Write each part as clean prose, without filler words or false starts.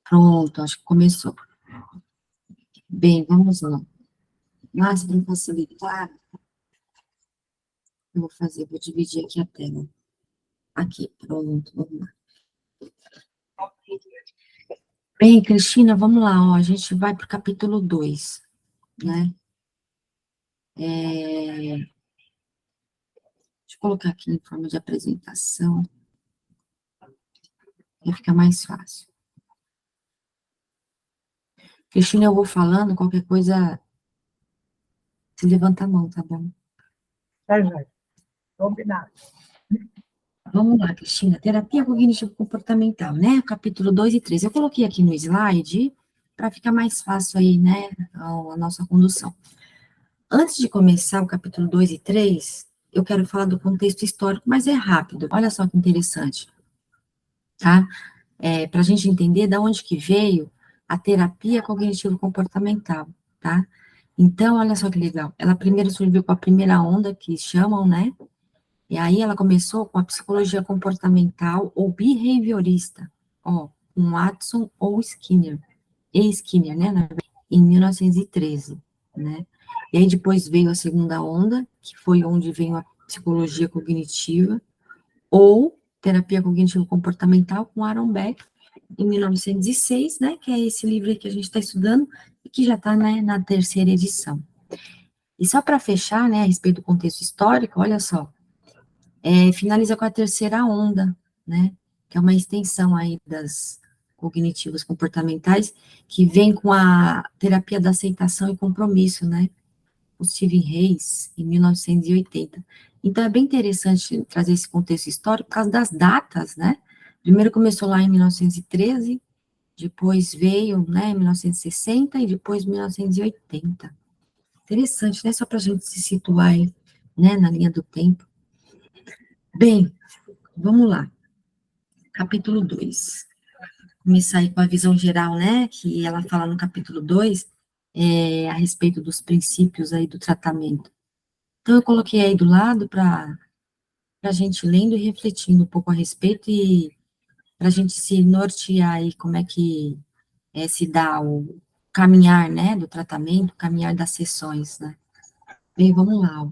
Pronto, acho que começou. Bem, vamos lá. Mas, para facilitar, eu vou dividir aqui a tela. Aqui, pronto, vamos lá. Bem, Cristina, vamos lá, ó, a gente vai para o capítulo 2, né? Deixa eu colocar aqui em forma de apresentação, para ficar mais fácil. Cristina, eu vou falando, qualquer coisa, se levanta a mão, tá bom? Tá, Jair. Combinado. Vamos lá, Cristina. Terapia cognitivo-comportamental, né? Capítulo 2 e 3. Eu coloquei aqui no slide para ficar mais fácil aí, né? A nossa condução. Antes de começar o capítulo 2 e 3, eu quero falar do contexto histórico, mas é rápido. Olha só que interessante, tá? Para a gente entender de onde que veio a terapia cognitivo-comportamental, tá? Então, olha só que legal. Ela primeiro surgiu com a primeira onda, que chamam, né? E aí ela começou com a psicologia comportamental ou behaviorista, ó, com Watson ou Skinner, né, em 1913, né? E aí depois veio a segunda onda, que foi onde veio a psicologia cognitiva, ou terapia cognitivo-comportamental com Aaron Beck, em 1906, né, que é esse livro aí que a gente está estudando, e que já está, né, na terceira edição. E só para fechar, né, a respeito do contexto histórico, olha só, finaliza com a terceira onda, né, que é uma extensão aí das cognitivas comportamentais, que vem com a terapia da aceitação e compromisso, né, o Stephen Hayes, em 1980. Então, é bem interessante trazer esse contexto histórico por causa das datas, né, primeiro começou lá em 1913, depois veio, né, em 1960 e depois 1980. Interessante, né, só para a gente se situar aí, né, na linha do tempo. Bem, vamos lá. Capítulo 2. Começar aí com a visão geral, né, que ela fala no capítulo 2, a respeito dos princípios aí do tratamento. Então, eu coloquei aí do lado para a gente lendo e refletindo um pouco a respeito e para a gente se nortear aí como é que se dá o caminhar, né, do tratamento, o caminhar das sessões, né. Bem, vamos lá.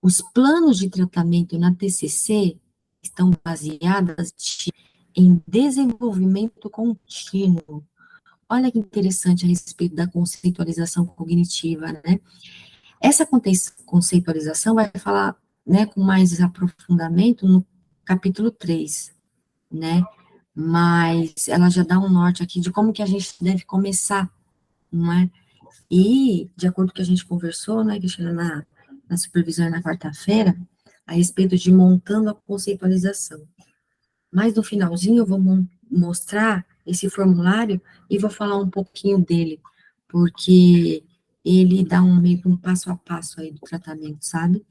Os planos de tratamento na TCC estão baseados em desenvolvimento contínuo. Olha que interessante a respeito da conceitualização cognitiva, né? Essa conceitualização vai falar, né, com mais aprofundamento no capítulo 3, né? Mas ela já dá um norte aqui de como que a gente deve começar, não é? E, de acordo com o que a gente conversou, né, Cristina, na supervisão na quarta-feira, a respeito de montando a conceitualização. Mas no finalzinho eu vou mostrar esse formulário e vou falar um pouquinho dele, porque ele dá meio que um passo a passo aí do tratamento, sabe?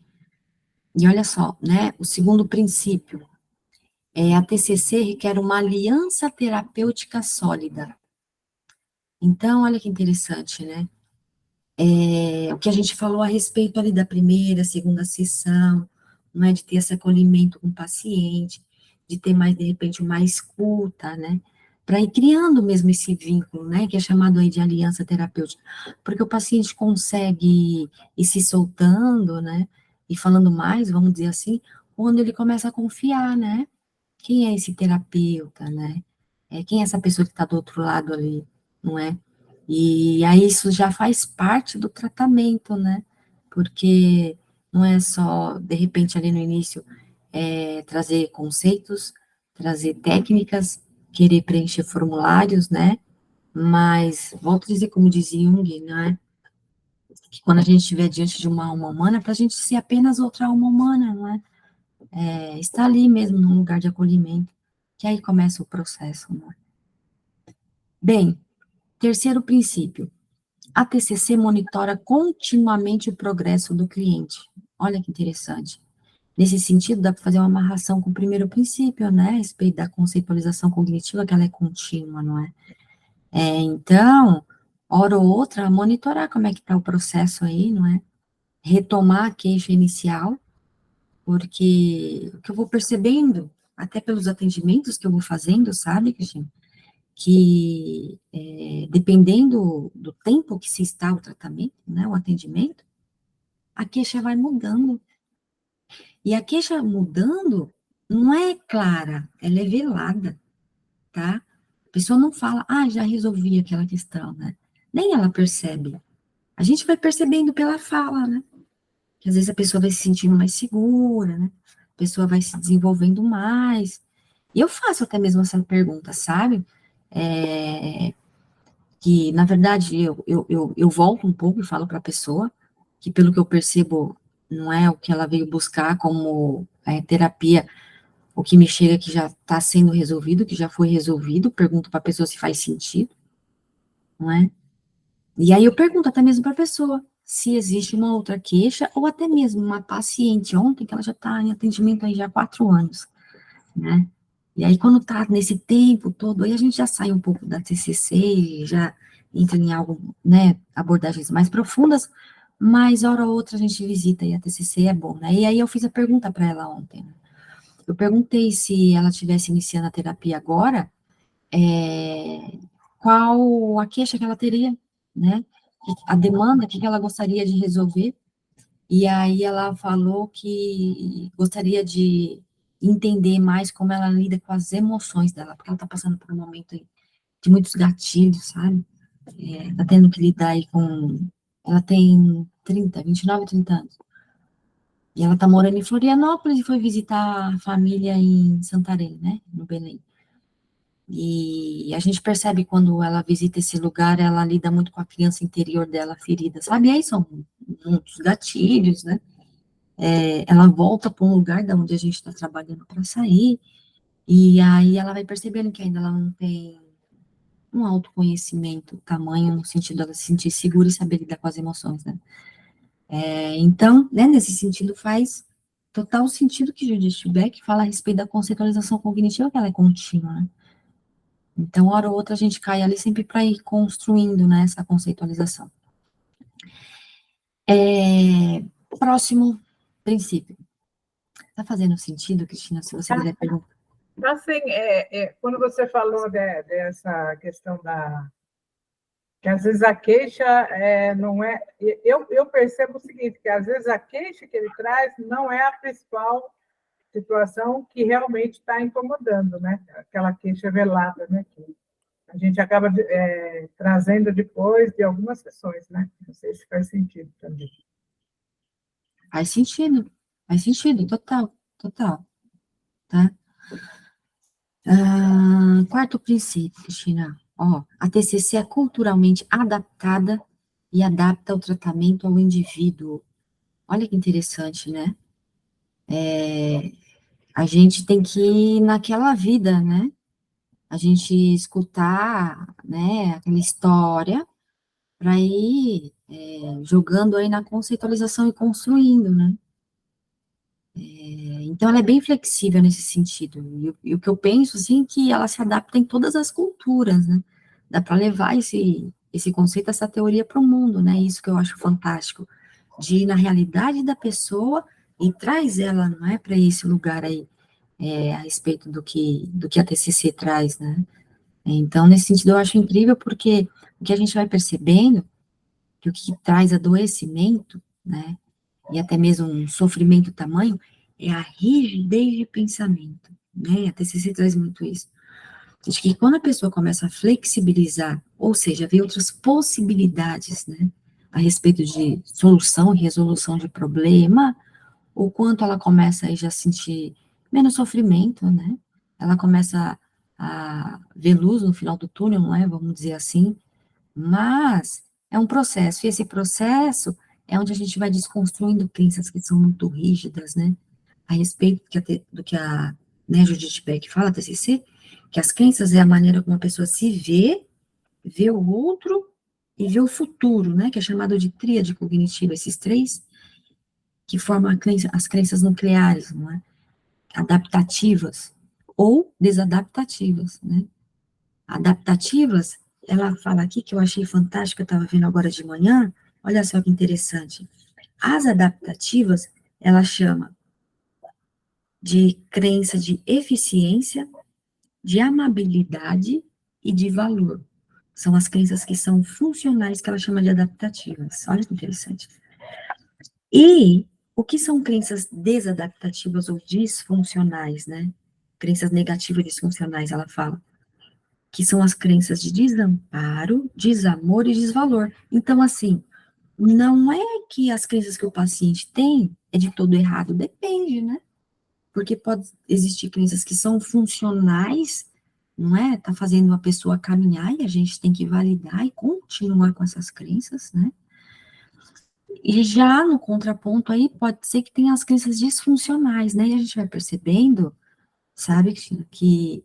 E olha só, né, o segundo princípio, a TCC requer uma aliança terapêutica sólida. Então, olha que interessante, né? O que a gente falou a respeito ali da primeira, segunda sessão, não é, de ter esse acolhimento com o paciente, de ter mais, de repente, uma escuta, né, para ir criando mesmo esse vínculo, né, que é chamado aí de aliança terapêutica, porque o paciente consegue ir se soltando, né, e falando mais, vamos dizer assim, quando ele começa a confiar, né, quem é esse terapeuta, né, quem é essa pessoa que está do outro lado ali, não é? E aí isso já faz parte do tratamento, né? Porque não é só, de repente, ali no início, trazer conceitos, trazer técnicas, querer preencher formulários, né? Mas, volto a dizer, como dizia Jung, né? Que quando a gente estiver diante de uma alma humana, para a gente ser apenas outra alma humana, não é? Estar ali mesmo, num lugar de acolhimento, que aí começa o processo, não é? Bem, terceiro princípio. A TCC monitora continuamente o progresso do cliente. Olha que interessante. Nesse sentido, dá para fazer uma amarração com o primeiro princípio, né, a respeito da conceitualização cognitiva, que ela é contínua, não é? Então, hora ou outra, monitorar como é que está o processo aí, não é? Retomar a queixa inicial, porque o que eu vou percebendo, até pelos atendimentos que eu vou fazendo, sabe, Cristina? Que dependendo do tempo que se está o tratamento, né, o atendimento, a queixa vai mudando. E a queixa mudando não é clara, ela é velada, tá? A pessoa não fala, já resolvi aquela questão, né? Nem ela percebe. A gente vai percebendo pela fala, né? Que às vezes a pessoa vai se sentindo mais segura, né? A pessoa vai se desenvolvendo mais. E eu faço até mesmo essa pergunta, sabe? Que, na verdade, eu volto um pouco e falo para a pessoa que, pelo que eu percebo, não é o que ela veio buscar como terapia, o que me chega que já está sendo resolvido, que já foi resolvido, pergunto para a pessoa se faz sentido, não é? E aí eu pergunto até mesmo para a pessoa se existe uma outra queixa, ou até mesmo uma paciente ontem, que ela já está em atendimento aí já há 4 anos, né? E aí, quando está nesse tempo todo, aí a gente já sai um pouco da TCC, já entra em algo, né, abordagens mais profundas, mas hora ou outra a gente visita e a TCC é bom, né? E aí eu fiz a pergunta para ela ontem, né? Eu perguntei se ela estivesse iniciando a terapia agora, qual a queixa que ela teria, né? A demanda, o que ela gostaria de resolver. E aí ela falou que gostaria de entender mais como ela lida com as emoções dela, porque ela está passando por um momento aí de muitos gatilhos, sabe? Tá tendo que lidar aí com... Ela tem 29, 30 anos. E ela tá morando em Florianópolis e foi visitar a família em Santarém, né? No Belém. E a gente percebe quando ela visita esse lugar, ela lida muito com a criança interior dela ferida, sabe? E aí são muitos gatilhos, né? Ela volta para um lugar da onde a gente está trabalhando para sair, e aí ela vai percebendo que ainda ela não tem um autoconhecimento, tamanho, no sentido dela se sentir segura e saber lidar com as emoções, né? Então, né, nesse sentido, faz total sentido que Judith Beck fala a respeito da conceitualização cognitiva, que ela é contínua, né? Então, hora ou outra, a gente cai ali sempre para ir construindo, né, essa conceitualização. Próximo princípio. Tá fazendo sentido, Cristina, se você quiser perguntar? Assim, quando você falou dessa questão que às vezes a queixa não é... Eu percebo o seguinte, que às vezes a queixa que ele traz não é a principal situação que realmente está incomodando, né? Aquela queixa velada, né? Que a gente acaba trazendo depois de algumas sessões, né? Não sei se faz sentido também. Faz sentido, total, tá? Quarto princípio, Cristina, a TCC é culturalmente adaptada e adapta o tratamento ao indivíduo. Olha que interessante, né? A gente tem que ir naquela vida, né? A gente escutar, né, aquela história para ir jogando aí na conceitualização e construindo, né? Então, ela é bem flexível nesse sentido. E o que eu penso, assim, que ela se adapta em todas as culturas, né? Dá para levar esse conceito, essa teoria para o mundo, né? Isso que eu acho fantástico, de ir na realidade da pessoa e traz ela, não é, para esse lugar aí, a respeito do que a TCC traz, né? Então, nesse sentido, eu acho incrível, porque o que a gente vai percebendo, que o que traz adoecimento, né, e até mesmo um sofrimento tamanho, é a rigidez de pensamento, né? A TCC traz muito isso. De que quando a pessoa começa a flexibilizar, ou seja, ver outras possibilidades, né, a respeito de solução e resolução de problema, o quanto ela começa a já sentir menos sofrimento, né? Ela começa a ver luz no final do túnel, não é? Vamos dizer assim. Mas é um processo, e esse processo é onde a gente vai desconstruindo crenças que são muito rígidas, né? A respeito do que a né, Judith Beck fala, TCC, que as crenças é a maneira como a pessoa se vê o outro e vê o futuro, né? Que é chamado de tríade cognitiva, esses três que formam as crenças nucleares, não é? Adaptativas ou desadaptativas, né? Adaptativas, ela fala aqui, que eu achei fantástico, eu estava vendo agora de manhã, olha só que interessante. As adaptativas, ela chama de crença de eficiência, de amabilidade e de valor. São as crenças que são funcionais, que ela chama de adaptativas. Olha que interessante. E o que são crenças desadaptativas ou disfuncionais, né? Crenças negativas e disfuncionais, ela fala. Que são as crenças de desamparo, desamor e desvalor. Então, assim, não é que as crenças que o paciente tem é de todo errado, depende, né? Porque pode existir crenças que são funcionais, não é? Tá fazendo uma pessoa caminhar e a gente tem que validar e continuar com essas crenças, né? E já no contraponto aí, pode ser que tenha as crenças disfuncionais, né? E a gente vai percebendo, sabe, Cristina, que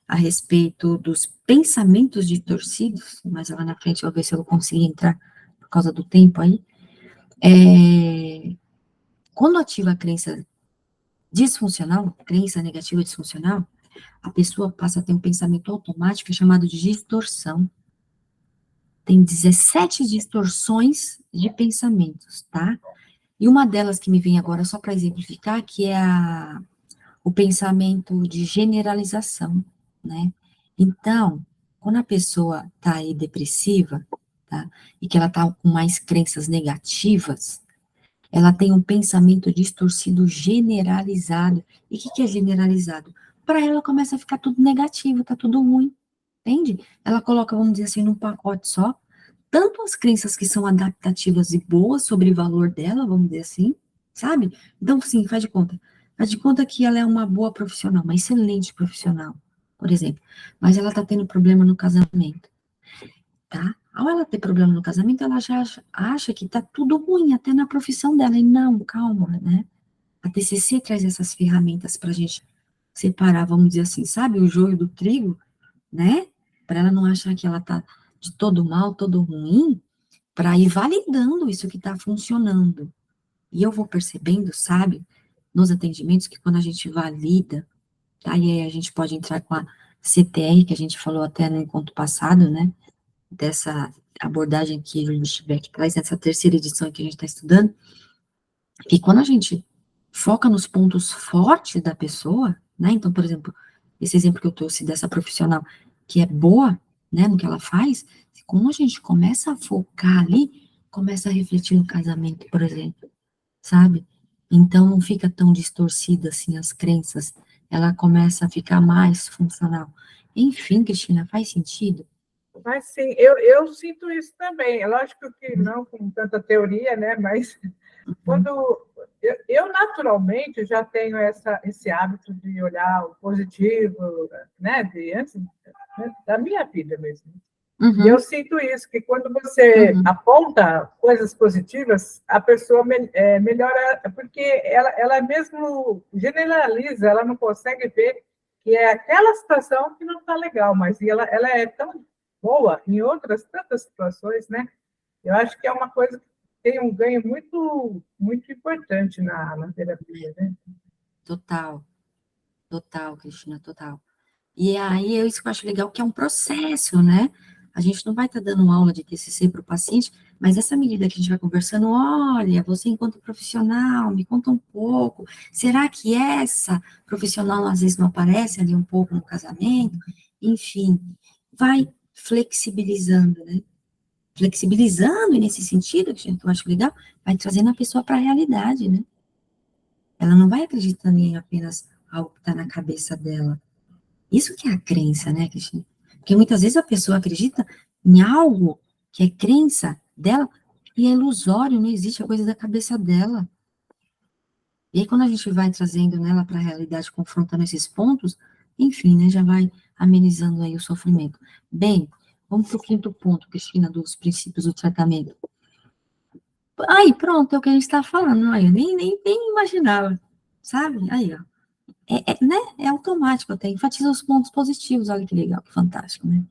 a respeito dos pensamentos distorcidos, mas lá na frente eu vou ver se eu consigo entrar por causa do tempo aí, quando ativa a crença disfuncional, crença negativa disfuncional, a pessoa passa a ter um pensamento automático chamado de distorção. Tem 17 distorções de pensamentos, tá? E uma delas que me vem agora, só para exemplificar, que é o pensamento de generalização, né? Então, quando a pessoa está aí depressiva, tá? E que ela está com mais crenças negativas, ela tem um pensamento distorcido generalizado. E o que é generalizado? Para ela começa a ficar tudo negativo, tá tudo ruim, entende? Ela coloca, vamos dizer assim, num pacote só, tanto as crenças que são adaptativas e boas sobre o valor dela, vamos dizer assim, sabe? Então, sim, faz de conta. Faz de conta que ela é uma boa profissional, uma excelente profissional, por exemplo. Mas ela tá tendo problema no casamento, tá? Ao ela ter problema no casamento, ela já acha que tá tudo ruim, até na profissão dela. E não, calma, né? A TCC traz essas ferramentas pra gente separar, vamos dizer assim, sabe? O joio do trigo, né? Para ela não achar que ela tá de todo mal, todo ruim, para ir validando isso que está funcionando. E eu vou percebendo, sabe, nos atendimentos, que quando a gente valida, tá, e aí a gente pode entrar com a CTR, que a gente falou até no encontro passado, né, dessa abordagem que a gente tiver que traz nessa terceira edição que a gente está estudando, e quando a gente foca nos pontos fortes da pessoa, né, então, por exemplo, esse exemplo que eu trouxe dessa profissional que é boa, né, no que ela faz, como a gente começa a focar ali, começa a refletir no casamento, por exemplo, sabe? Então não fica tão distorcida assim as crenças, ela começa a ficar mais funcional. Enfim, Cristina, faz sentido? Mas sim, eu sinto isso também. É lógico que não com tanta teoria, né? Mas quando eu naturalmente já tenho esse hábito de olhar o positivo, né? De antes, né, da minha vida mesmo. E eu Uhum, sinto isso, que quando você uhum, aponta coisas positivas, a pessoa melhora, porque ela mesmo generaliza, ela não consegue ver que é aquela situação que não está legal, mas ela é tão boa em outras tantas situações, né? Eu acho que é uma coisa que tem um ganho muito, muito importante na terapia, né? total, total, Cristina, total. E aí, isso que eu acho legal, que é um processo, né? A gente não vai estar dando aula de TCC para o paciente, mas essa medida que a gente vai conversando, olha, você enquanto profissional, me conta um pouco, será que essa profissional às vezes não aparece ali um pouco no casamento? Enfim, vai flexibilizando, né? Flexibilizando, e nesse sentido, que eu acho legal, vai trazendo a pessoa para a realidade, né? Ela não vai acreditando em apenas algo que está na cabeça dela. Isso que é a crença, né, Cristina? Porque muitas vezes a pessoa acredita em algo que é crença dela e é ilusório, não existe a coisa da cabeça dela. E aí, quando a gente vai trazendo nela para a realidade, confrontando esses pontos, enfim, né, já vai amenizando aí o sofrimento. Bem, vamos para o quinto ponto, Cristina, dos princípios do tratamento. Aí, pronto, é o que a gente está falando, aí, eu nem imaginava, sabe? Aí, ó. Né? É automático até, enfatiza os pontos positivos, olha que legal, que fantástico, né?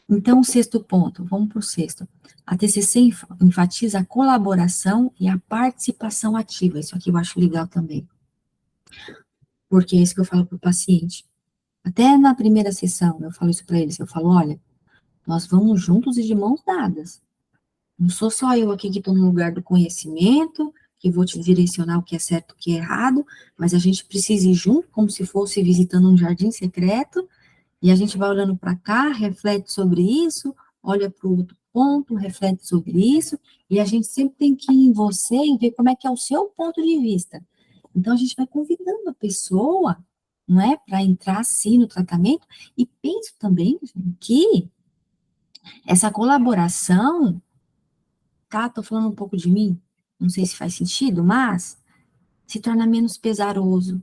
Então, o sexto ponto, vamos para o sexto. A TCC enfatiza a colaboração e a participação ativa. Isso aqui eu acho legal também, porque é isso que eu falo para o paciente. Até na primeira sessão, eu falo isso para eles. Eu falo, olha, nós vamos juntos e de mãos dadas. Não sou só eu aqui que estou no lugar do conhecimento, que vou te direcionar o que é certo e o que é errado, mas a gente precisa ir junto, como se fosse visitando um jardim secreto, e a gente vai olhando para cá, reflete sobre isso, olha para o outro ponto, reflete sobre isso, e a gente sempre tem que ir em você e ver como é que é o seu ponto de vista. Então, a gente vai convidando a pessoa, não é, para entrar, sim, no tratamento, e penso também que essa colaboração, tá, tô falando um pouco de mim, não sei se faz sentido, mas se torna menos pesaroso.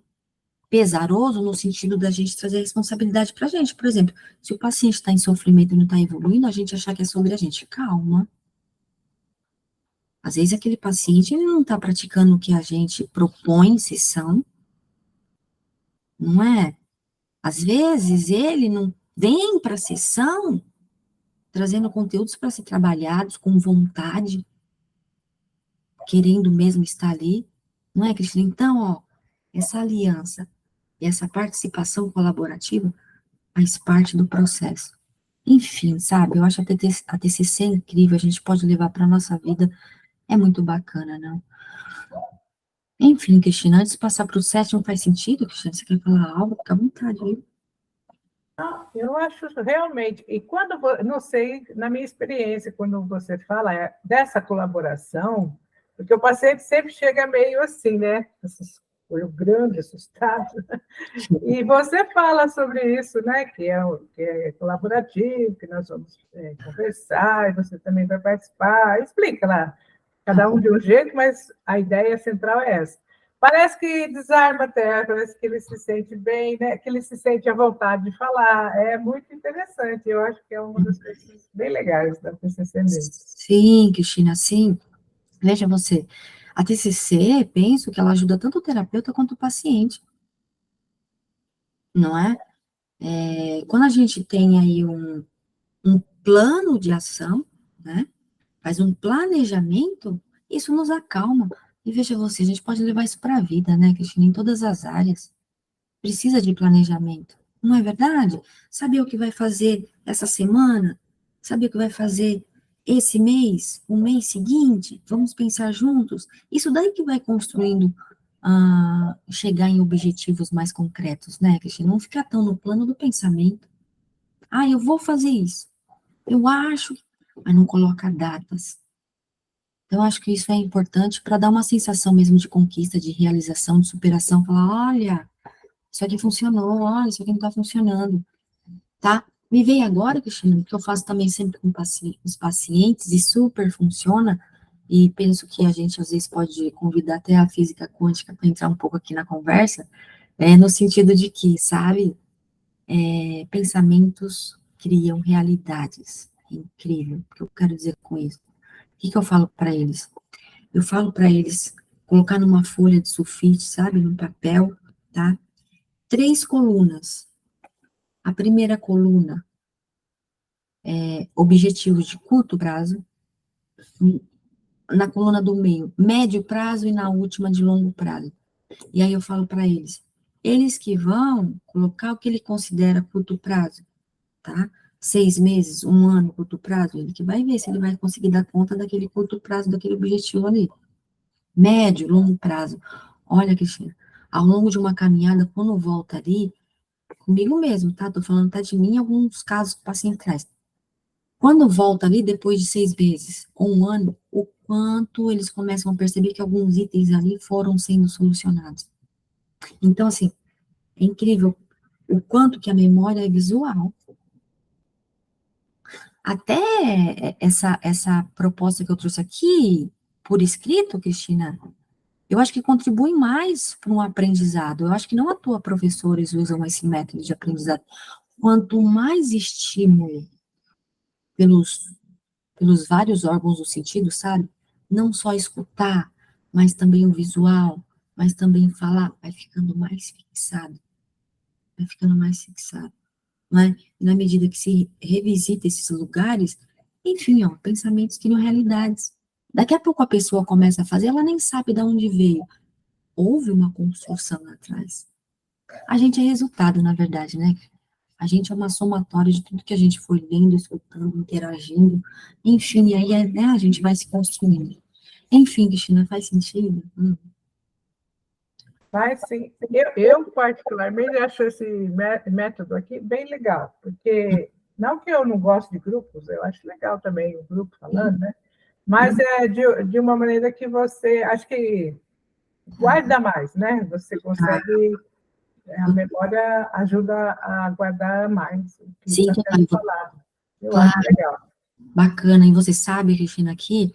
Pesaroso no sentido da gente trazer responsabilidade pra gente. Por exemplo, se o paciente está em sofrimento e não está evoluindo, a gente achar que é sobre a gente. Calma. Às vezes aquele paciente ele não está praticando o que a gente propõe em sessão, não é? Às vezes ele não vem para a sessão trazendo conteúdos para ser trabalhados com vontade, querendo mesmo estar ali, não é, Cristina? Então, ó, essa aliança e essa participação colaborativa faz parte do processo. Enfim, sabe, eu acho a TCC incrível, a gente pode levar para a nossa vida, é muito bacana, não? Enfim, Cristina, antes de passar para o sétimo, faz sentido, Cristina? Você quer falar algo? Fica à vontade, viu? Eu acho realmente, e quando, não sei, na minha experiência, quando você fala dessa colaboração, porque o paciente sempre chega meio assim, né? Olho grande, assustado. E você fala sobre isso, né? Que é colaborativo, que nós vamos conversar, e você também vai participar. Explica lá, cada um de um jeito, mas a ideia central é essa. Parece que desarma até, parece que ele se sente bem, né? Que ele se sente à vontade de falar. É muito interessante, eu acho que é uma das coisas bem legais da TCC mesmo. Sim, Cristina, sim. Veja você, a TCC, penso que ela ajuda tanto o terapeuta quanto o paciente, não é? Quando a gente tem aí um plano de ação, né? Faz um planejamento, isso nos acalma. E veja você, a gente pode levar isso para a vida, né, Cristina, em todas as áreas. Precisa de planejamento, não é verdade? Saber o que vai fazer essa semana, saber o que vai fazer esse mês, o mês seguinte, vamos pensar juntos. Isso daí que vai construindo, chegar em objetivos mais concretos, né, Cristina? Não ficar tão no plano do pensamento. Ah, eu vou fazer isso. Eu acho, mas não coloca datas. Então, acho que isso é importante para dar uma sensação mesmo de conquista, de realização, de superação. Falar, olha, isso aqui funcionou, olha, isso aqui não está funcionando, tá? Me veio agora, Cristina, que eu faço também sempre com os pacientes e super funciona, e penso que a gente às vezes pode convidar até a física quântica para entrar um pouco aqui na conversa, no sentido de que, sabe, pensamentos criam realidades. É incrível. O que eu quero dizer com isso? O que eu falo para eles? Eu falo para eles colocar numa folha de sulfite, sabe, num papel, tá? 3 colunas. A primeira coluna é objetivos de curto prazo, na coluna do meio, médio prazo e na última de longo prazo. E aí eu falo para eles que vão colocar o que ele considera curto prazo, tá? 6 meses, 1 ano, curto prazo, ele que vai ver se ele vai conseguir dar conta daquele curto prazo, daquele objetivo ali. Médio, longo prazo. Olha, Cristina, ao longo de uma caminhada, quando volta ali, comigo mesmo, tá? Tô falando tá de mim em alguns casos que passei atrás. Quando volta ali, depois de 6 meses ou 1 ano, o quanto eles começam a perceber que alguns itens ali foram sendo solucionados. Então, assim, é incrível o quanto que a memória é visual. Até essa proposta que eu trouxe aqui, por escrito, Cristina, eu acho que contribui mais para um aprendizado. Eu acho que não à toa professores usam esse método de aprendizado. Quanto mais estímulo pelos vários órgãos do sentido, sabe? Não só escutar, mas também o visual, mas também falar, vai ficando mais fixado. Vai ficando mais fixado. Né? E na medida que se revisita esses lugares, enfim, ó, pensamentos criam realidades. Daqui a pouco a pessoa começa a fazer, ela nem sabe de onde veio. Houve uma construção lá atrás. A gente é resultado, na verdade, né? A gente é uma somatória de tudo que a gente foi lendo, escutando, interagindo, enfim, aí né, a gente vai se construindo. Enfim, Cristina, faz sentido? Mas, sim, eu particularmente acho esse método aqui bem legal, porque não que eu não goste de grupos, eu acho legal também o grupo falando, né? Mas é de uma maneira que você, acho que guarda mais, né? Você consegue, a memória ajuda a guardar mais o que Sim, está sendo total. falado. Eu acho Claro, legal. bacana. E você sabe, Cristina, aqui,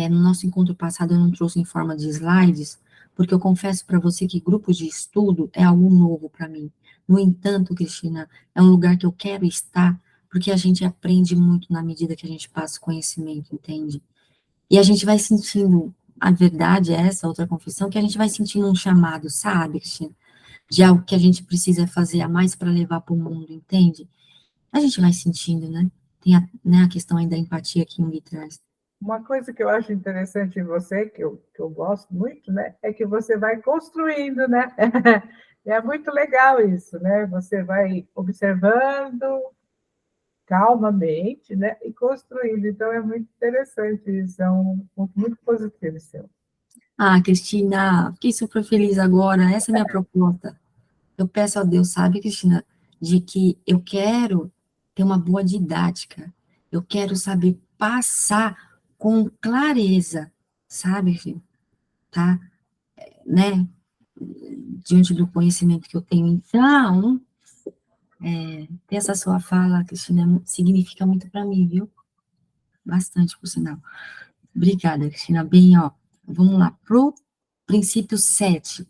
no nosso encontro passado eu não trouxe em forma de slides, porque eu confesso para você que grupos de estudo é algo novo para mim. No entanto, Cristina, é um lugar que eu quero estar, porque a gente aprende muito na medida que a gente passa o conhecimento, entende? E a gente vai sentindo, a verdade é essa, outra confissão, que a gente vai sentindo um chamado, sabe, Cristina? De algo que a gente precisa fazer a mais para levar para o mundo, entende? A gente vai sentindo, né? Tem a questão aí da empatia que me traz. Uma coisa que eu acho interessante em você, que eu gosto muito, né, é que você vai construindo, né? É muito legal isso, né? Você vai observando calmamente, né, e construindo. Então, é muito interessante isso, é um ponto muito positivo seu. Ah, Cristina, fiquei super feliz agora. Essa é a minha proposta. Eu peço a Deus, sabe, Cristina, de que eu quero ter uma boa didática. Eu quero saber passar com clareza, sabe, filho? Tá? Né? Diante do conhecimento que eu tenho. Então, ter essa sua fala, Cristina, significa muito para mim, viu? Bastante, por sinal. Obrigada, Cristina. Bem, ó, vamos lá. Pro princípio 7.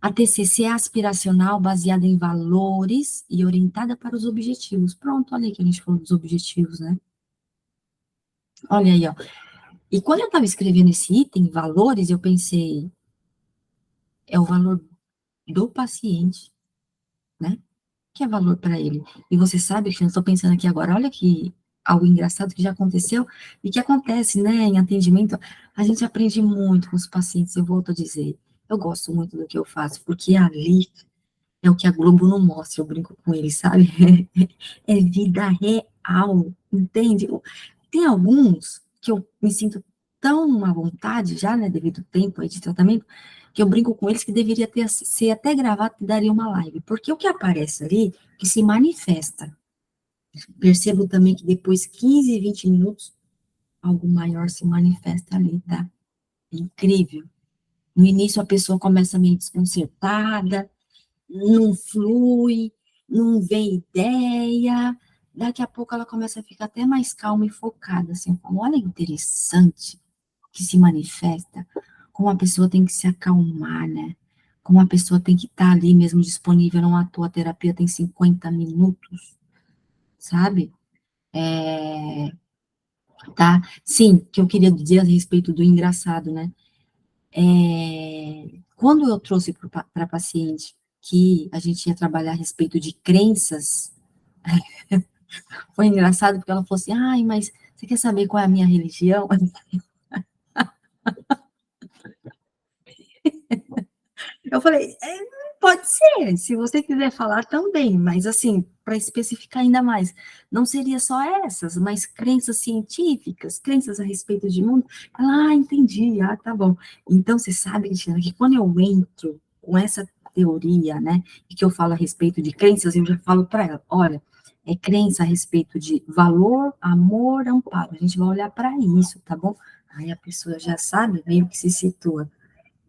A TCC é aspiracional, baseada em valores e orientada para os objetivos. Pronto, olha aí que a gente falou dos objetivos, né? Olha aí, ó. E quando eu estava escrevendo esse item, valores, eu pensei, é o valor do paciente, né? Que é valor para ele. E você sabe que eu estou pensando aqui agora, olha que algo engraçado que já aconteceu e que acontece, né, em atendimento, a gente aprende muito com os pacientes, eu volto a dizer, eu gosto muito do que eu faço, porque ali é o que a Globo não mostra, eu brinco com eles, sabe? É vida real, entende? Tem alguns que eu me sinto tão à vontade já, né, devido ao tempo aí de tratamento, que eu brinco com eles que deveria ser até gravado e daria uma live, porque o que aparece ali, que se manifesta. Percebo também que depois 15, 20 minutos, algo maior se manifesta ali, tá? É incrível. No início a pessoa começa meio desconcertada, não flui, não vem ideia, daqui a pouco ela começa a ficar até mais calma e focada, assim, como, olha, interessante que se manifesta, como a pessoa tem que se acalmar, né? Como a pessoa tem que estar ali mesmo disponível, não à toa a terapia tem 50 minutos, sabe? Tá? Sim, que eu queria dizer a respeito do engraçado, né? Quando eu trouxe para a paciente que a gente ia trabalhar a respeito de crenças, foi engraçado porque ela falou assim, ai, mas você quer saber qual é a minha religião? Eu falei, pode ser, se você quiser falar também, mas assim, para especificar ainda mais, não seria só essas, mas crenças científicas, crenças a respeito de mundo. Ela, entendi, tá bom. Então, você sabe, Cristina, que quando eu entro com essa teoria, né, e que eu falo a respeito de crenças, eu já falo para ela, olha, é crença a respeito de valor, amor, amparo. A gente vai olhar para isso, tá bom? Aí a pessoa já sabe, meio que se situa.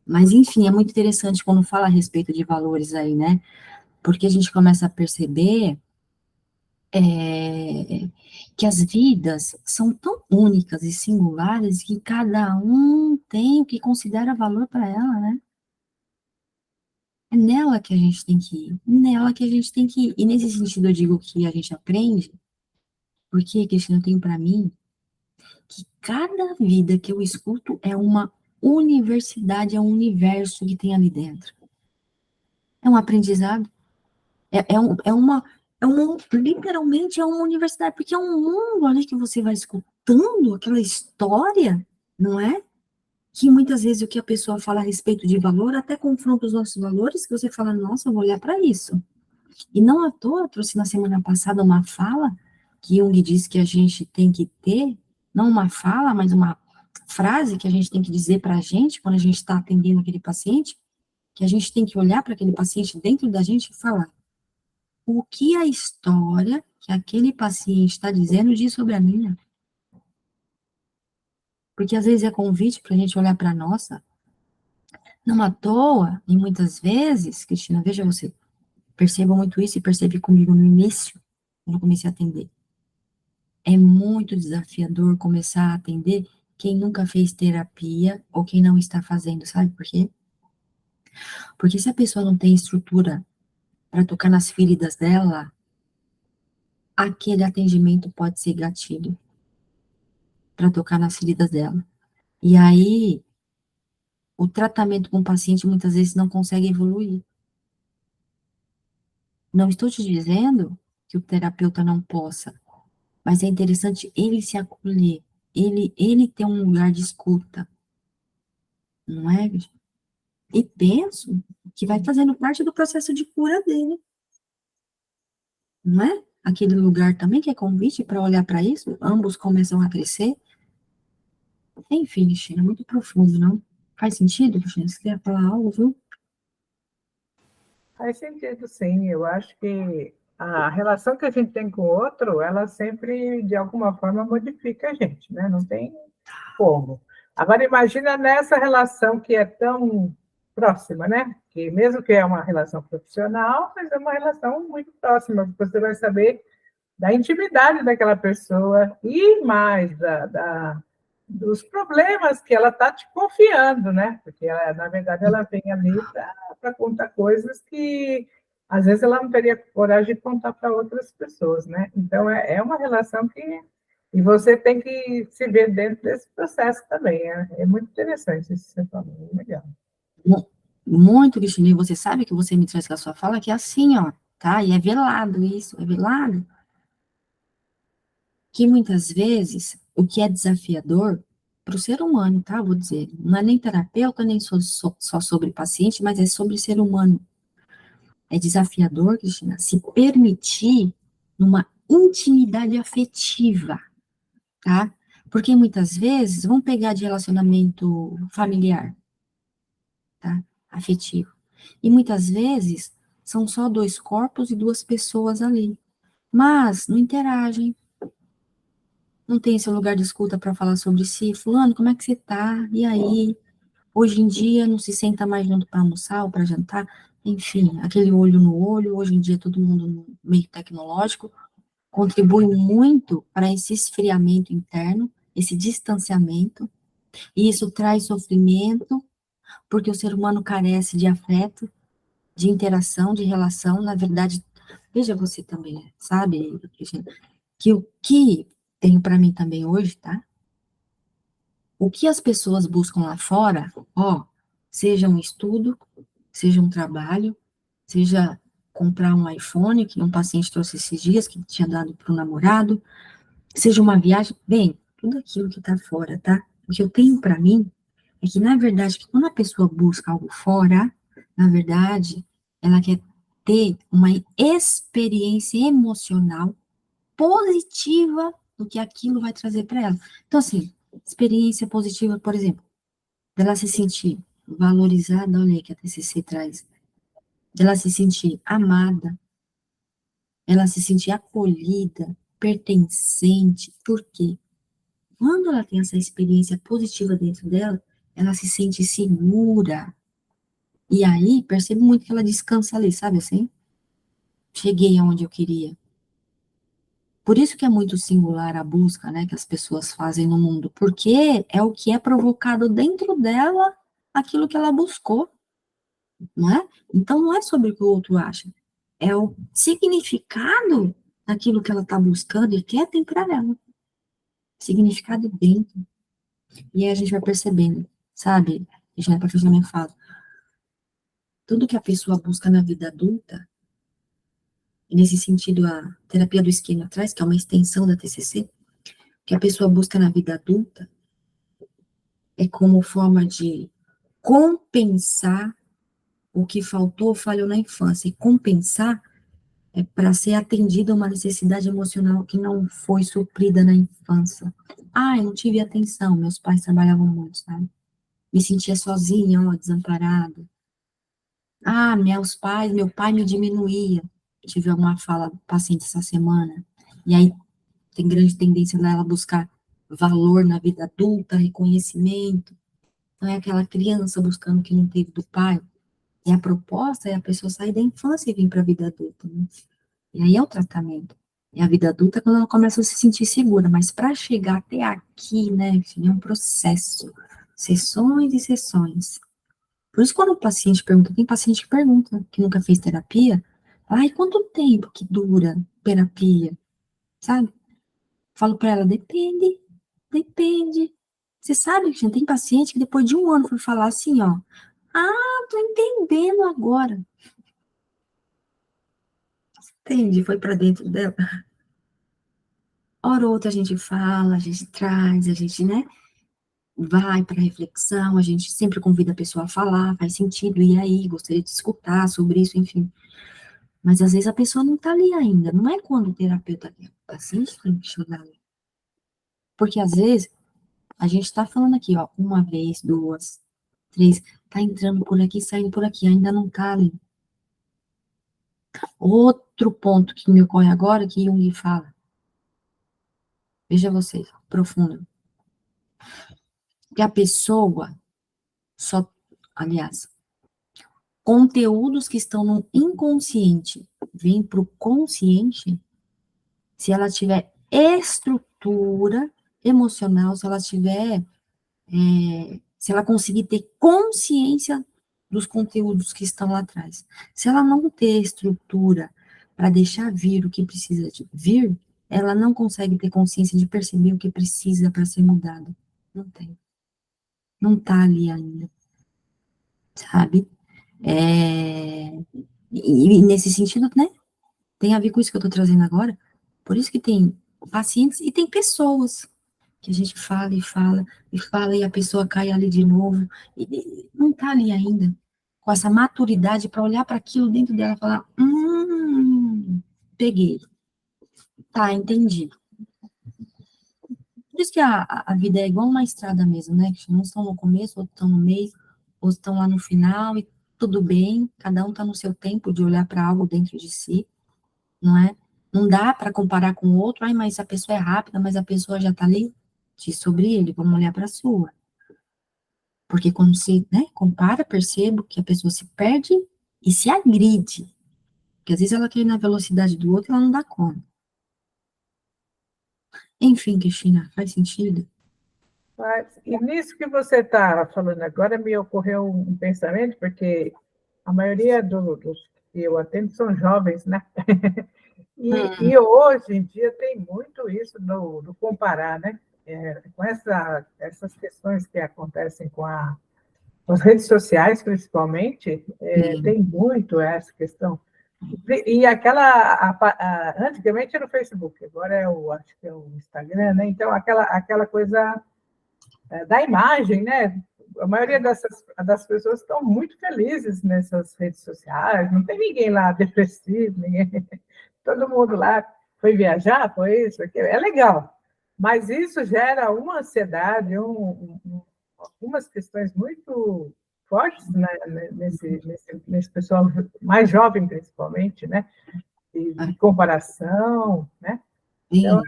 Mas, enfim, é muito interessante quando fala a respeito de valores aí, né? Porque a gente começa a perceber que as vidas são tão únicas e singulares que cada um tem o que considera valor para ela, né? É nela que a gente tem que ir, nela que a gente tem que ir. E nesse sentido eu digo que a gente aprende, porque, Cristina, tem para mim que cada vida que eu escuto é uma universidade, é um universo que tem ali dentro. É um aprendizado. Literalmente é uma universidade, porque é um mundo ali que você vai escutando aquela história, não é? Que muitas vezes o que a pessoa fala a respeito de valor até confronta os nossos valores, que você fala, nossa, eu vou olhar para isso. E não à toa, eu trouxe na semana passada uma fala que Jung diz que a gente tem que ter, não uma fala, mas frase que a gente tem que dizer para a gente, quando a gente está atendendo aquele paciente, que a gente tem que olhar para aquele paciente dentro da gente e falar o que a história que aquele paciente está dizendo diz sobre a minha. Porque às vezes é convite para a gente olhar para a nossa. Não à toa, e muitas vezes, Cristina, veja você, perceba muito isso e percebe comigo no início, quando eu comecei a atender. É muito desafiador começar a atender quem nunca fez terapia ou quem não está fazendo, sabe por quê? Porque se a pessoa não tem estrutura para tocar nas feridas dela, aquele atendimento pode ser gatilho para tocar nas feridas dela. E aí, o tratamento com o paciente muitas vezes não consegue evoluir. Não estou te dizendo que o terapeuta não possa, mas é interessante ele se acolher, ele ter um lugar de escuta, não é? E penso que vai fazendo parte do processo de cura dele, não é? Aquele lugar também que é convite para olhar para isso, ambos começam a crescer. Enfim, Cristina, muito profundo, não? Faz sentido, Cristina? Você quer falar algo, viu? Faz sentido, sim. Eu acho que a relação que a gente tem com o outro, ela sempre, de alguma forma, modifica a gente, né? Não tem como. Agora, imagina nessa relação que é tão próxima, né? Que mesmo que é uma relação profissional, mas é uma relação muito próxima, porque você vai saber da intimidade daquela pessoa e mais dos problemas que ela está te confiando, né? Porque, ela, na verdade, ela vem ali para contar coisas que, às vezes, ela não teria coragem de contar para outras pessoas, né? Então, é uma relação que... E você tem que se ver dentro desse processo também. É muito interessante isso que você falou, muito legal. Muito, Cristina, e você sabe que você me traz com a sua fala que é assim, ó, tá? E é velado isso, é velado. Que muitas vezes o que é desafiador para o ser humano, tá? Vou dizer, não é nem terapeuta, nem só sobre paciente, mas é sobre ser humano. É desafiador, Cristina, se permitir numa intimidade afetiva, tá? Porque muitas vezes, vamos pegar de relacionamento familiar, tá? Afetivo. E muitas vezes são só dois corpos e duas pessoas ali. Mas não interagem, não tem esse lugar de escuta para falar sobre si. Fulano, como é que você tá? E aí? Hoje em dia não se senta mais junto para almoçar ou para jantar. Enfim, aquele olho no olho. Hoje em dia todo mundo no meio tecnológico contribui muito para esse esfriamento interno, esse distanciamento. E isso traz sofrimento, porque o ser humano carece de afeto, de interação, de relação. Na verdade, veja você também, sabe, Cristina, que o que tenho para mim também hoje, tá? O que as pessoas buscam lá fora, ó, seja um estudo, seja um trabalho, seja comprar um iPhone, que um paciente trouxe esses dias, que tinha dado para o namorado, seja uma viagem, bem, tudo aquilo que está fora, tá? O que eu tenho para mim é que, na verdade, que quando a pessoa busca algo fora, na verdade, ela quer ter uma experiência emocional positiva do que aquilo vai trazer para ela. Então, assim, experiência positiva, por exemplo, dela se sentir valorizada, olha aí que a TCC traz, dela se sentir amada, ela se sentir acolhida, pertencente. Por quê? Quando ela tem essa experiência positiva dentro dela, ela se sente segura. E aí, percebo muito que ela descansa ali, sabe assim? Cheguei aonde eu queria. Por isso que é muito singular a busca, né, que as pessoas fazem no mundo, porque é o que é provocado dentro dela, aquilo que ela buscou, não é? Então não é sobre o que o outro acha, é o significado daquilo que ela está buscando e quer tem para ela, significado dentro. E aí a gente vai percebendo, sabe? A gente vai para fechamento fala, tudo que a pessoa busca na vida adulta, e nesse sentido a terapia do esquema traz, que é uma extensão da TCC, que a pessoa busca na vida adulta é como forma de compensar o que faltou ou falhou na infância. E compensar é para ser atendida uma necessidade emocional que não foi suprida na infância. Ah, eu não tive atenção, meus pais trabalhavam muito, sabe? Me sentia sozinha, ó, desamparada. Ah, meu pai me diminuía. Tive uma fala do paciente essa semana. E aí tem grande tendência dela buscar valor na vida adulta, reconhecimento. Então é aquela criança buscando o que não teve do pai. E a proposta é a pessoa sair da infância e vir para a vida adulta, né? E aí é o tratamento. E a vida adulta é quando ela começa a se sentir segura, mas para chegar até aqui, né, enfim, é um processo. Sessões e sessões. Por isso, quando o paciente pergunta, tem paciente que pergunta, que nunca fez terapia, ai, quanto tempo que dura terapia? Sabe? Falo para ela, depende, depende. Você sabe que tem paciente que depois de um ano foi falar assim, ó, ah, tô entendendo agora. Entende? Foi para dentro dela. Hora ou outra a gente fala, a gente traz, a gente, né, vai para reflexão, a gente sempre convida a pessoa a falar, faz sentido, e aí, gostaria de escutar sobre isso, enfim. Mas às vezes a pessoa não tá ali ainda, não é quando o terapeuta quer, o paciente tem que chegar ali. Porque às vezes a gente tá falando aqui, ó, uma vez, duas, três, tá entrando por aqui, saindo por aqui, ainda não tá ali. Outro ponto que me ocorre agora, que Jung fala, veja vocês, profundo, que a pessoa só, aliás, conteúdos que estão no inconsciente vêm para o consciente se ela tiver estrutura emocional, se ela tiver, se ela conseguir ter consciência dos conteúdos que estão lá atrás. Se ela não ter estrutura para deixar vir o que precisa de vir, ela não consegue ter consciência de perceber o que precisa para ser mudado. Não tem. Não está ali ainda, sabe? E nesse sentido, né, tem a ver com isso que eu estou trazendo agora. Por isso que tem pacientes e tem pessoas que a gente fala e fala e fala e a pessoa cai ali de novo e não está ali ainda com essa maturidade para olhar para aquilo dentro dela e falar, peguei, tá, entendi. Por isso que a vida é igual uma estrada mesmo, né? Que uns estão no começo, outros estão no meio, outros estão lá no final e tudo bem, cada um está no seu tempo de olhar para algo dentro de si, não é? Não dá para comparar com o outro, ai, mas a pessoa é rápida, mas a pessoa já está ali. Diz sobre ele, vamos olhar para a sua. Porque quando se, né, compara, percebo que a pessoa se perde e se agride. Porque às vezes ela quer ir na velocidade do outro e ela não dá conta. Enfim, Cristina, faz sentido? E nisso que você está falando agora, me ocorreu um pensamento, porque a maioria dos que eu atendo são jovens, né? E hoje em dia tem muito isso do comparar, né? Com essas questões que acontecem com as redes sociais, principalmente, tem muito essa questão. E antigamente era o Facebook, agora acho que é o Instagram, né? Então, aquela coisa da imagem, né? A maioria das pessoas estão muito felizes nessas redes sociais, não tem ninguém lá depressivo, todo mundo lá foi viajar, foi isso, aquilo, é legal. Mas isso gera uma ansiedade, algumas questões muito fortes, né, nesse pessoal mais jovem, principalmente, né? De comparação, né? Então,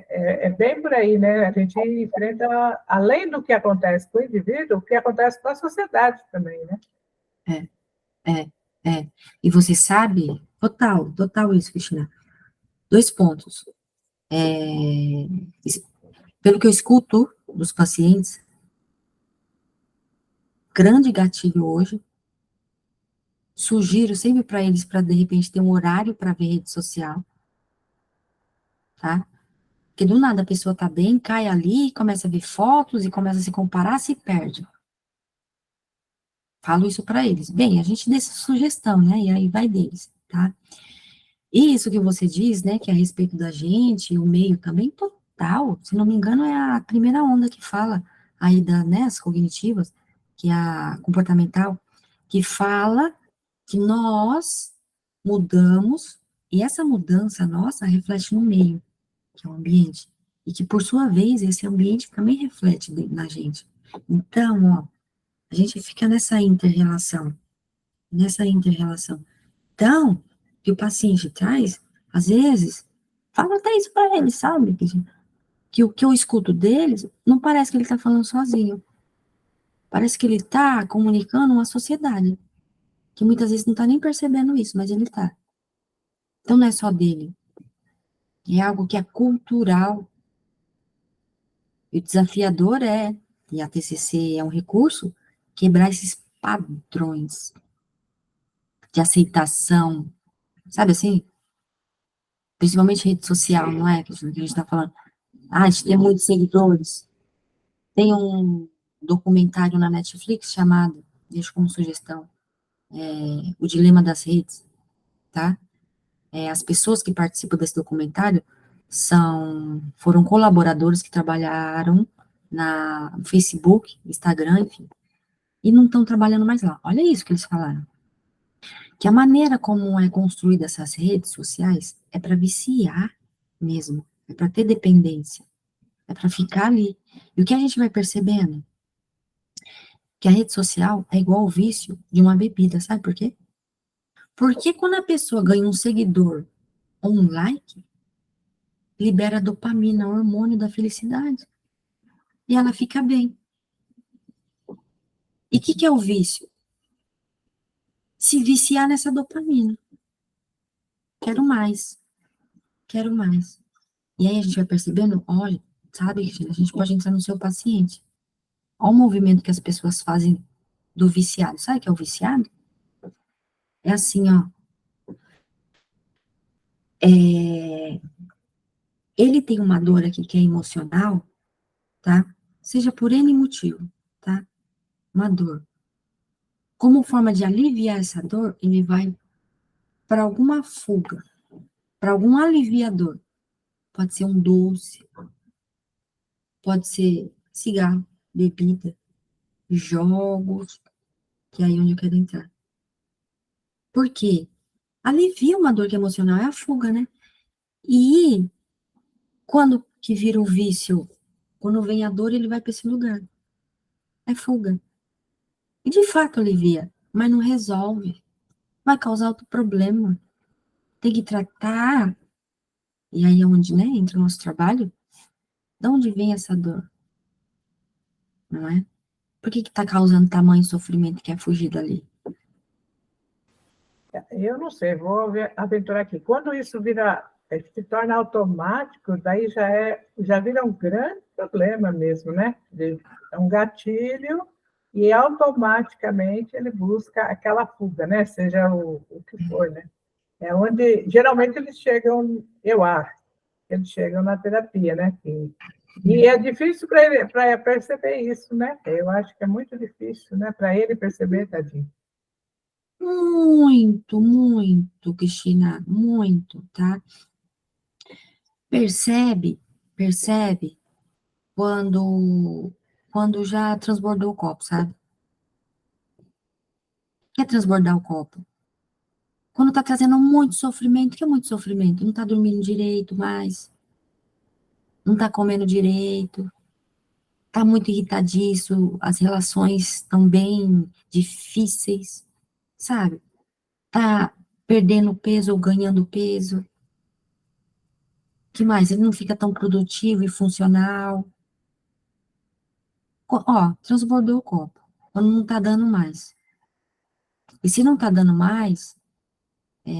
é bem por aí, né? A gente enfrenta, além do que acontece com o indivíduo, o que acontece com a sociedade também, né? É. E você sabe, total isso, Cristina. Dois pontos. Pelo que eu escuto dos pacientes, grande gatilho hoje, sugiro sempre para eles, para de repente ter um horário para ver rede social, tá? Porque do nada a pessoa tá bem, cai ali, começa a ver fotos e começa a se comparar, se perde. Falo isso para eles. Bem, a gente dá essa sugestão, né? E aí vai deles, tá? E isso que você diz, né, que é a respeito da gente, o meio também, total. Se não me engano, é a primeira onda que fala aí né, as cognitivas, que é a comportamental, que fala que nós mudamos E essa mudança nossa reflete no meio, que é o ambiente. E que, por sua vez, esse ambiente também reflete na gente. Então, ó, a gente fica nessa inter-relação. Então, o que o paciente traz, às vezes, fala até isso para ele, sabe? Que o que eu escuto deles, não parece que ele está falando sozinho. Parece que ele está comunicando uma sociedade, que muitas vezes não está nem percebendo isso, mas ele está. Então, não é só dele. É algo que é cultural. E o desafiador é, e a TCC é um recurso, quebrar esses padrões de aceitação, sabe assim? Principalmente rede social, não é? Que a gente está falando. Ah, a gente tem muitos seguidores. Tem um documentário na Netflix chamado, deixo como sugestão, O Dilema das Redes, tá? As pessoas que participam desse documentário foram colaboradores que trabalharam no Facebook, Instagram, enfim, e não estão trabalhando mais lá. Olha isso que eles falaram. Que a maneira como é construída essas redes sociais é para viciar mesmo, é para ter dependência, é para ficar ali. E o que a gente vai percebendo? Que a rede social é igual ao vício de uma bebida, sabe por quê? Porque quando a pessoa ganha um seguidor ou um like, libera dopamina, o hormônio da felicidade. E ela fica bem. E o que é o vício? Se viciar nessa dopamina. Quero mais, quero mais. E aí a gente vai percebendo, olha, sabe, Cristina, a gente pode entrar no seu paciente. Olha o movimento que as pessoas fazem do viciado. Sabe o que é o viciado? É assim, ó. Ele tem uma dor aqui que é emocional, tá? Seja por N motivo, tá? Uma dor. Como forma de aliviar essa dor, ele vai para alguma fuga, para algum aliviador. Pode ser um doce, pode ser cigarro, bebida, jogos, que é aí onde eu quero entrar. Por quê? Alivia uma dor que é emocional, é a fuga, né? E quando que vira o vício? Quando vem a dor, ele vai para esse lugar. É fuga. E de fato alivia, mas não resolve. Vai causar outro problema. Tem que tratar. E aí é onde, né, entra o nosso trabalho. De onde vem essa dor? Não é? Por que está causando tamanho sofrimento que é fugir dali? Eu não sei, vou aventurar aqui. Quando isso se torna automático, daí já vira um grande problema mesmo, né? É um gatilho e automaticamente ele busca aquela fuga, né? Seja o que for, né? É onde geralmente eles chegam, eu acho, eles chegam na terapia, né? E é difícil para ele para perceber isso, né? Eu acho que é muito difícil, né? Para ele perceber, tadinho. Muito, Cristina, muito, tá? Percebe quando já transbordou o copo, sabe? Quer transbordar o copo? Quando tá trazendo muito sofrimento, que é muito sofrimento? Não tá dormindo direito mais, não tá comendo direito, tá muito irritadiço, as relações estão bem difíceis, sabe? Tá perdendo peso ou ganhando peso. Que mais? Ele não fica tão produtivo e funcional. Ó, transbordou o copo, quando não tá dando mais. E se não tá dando mais,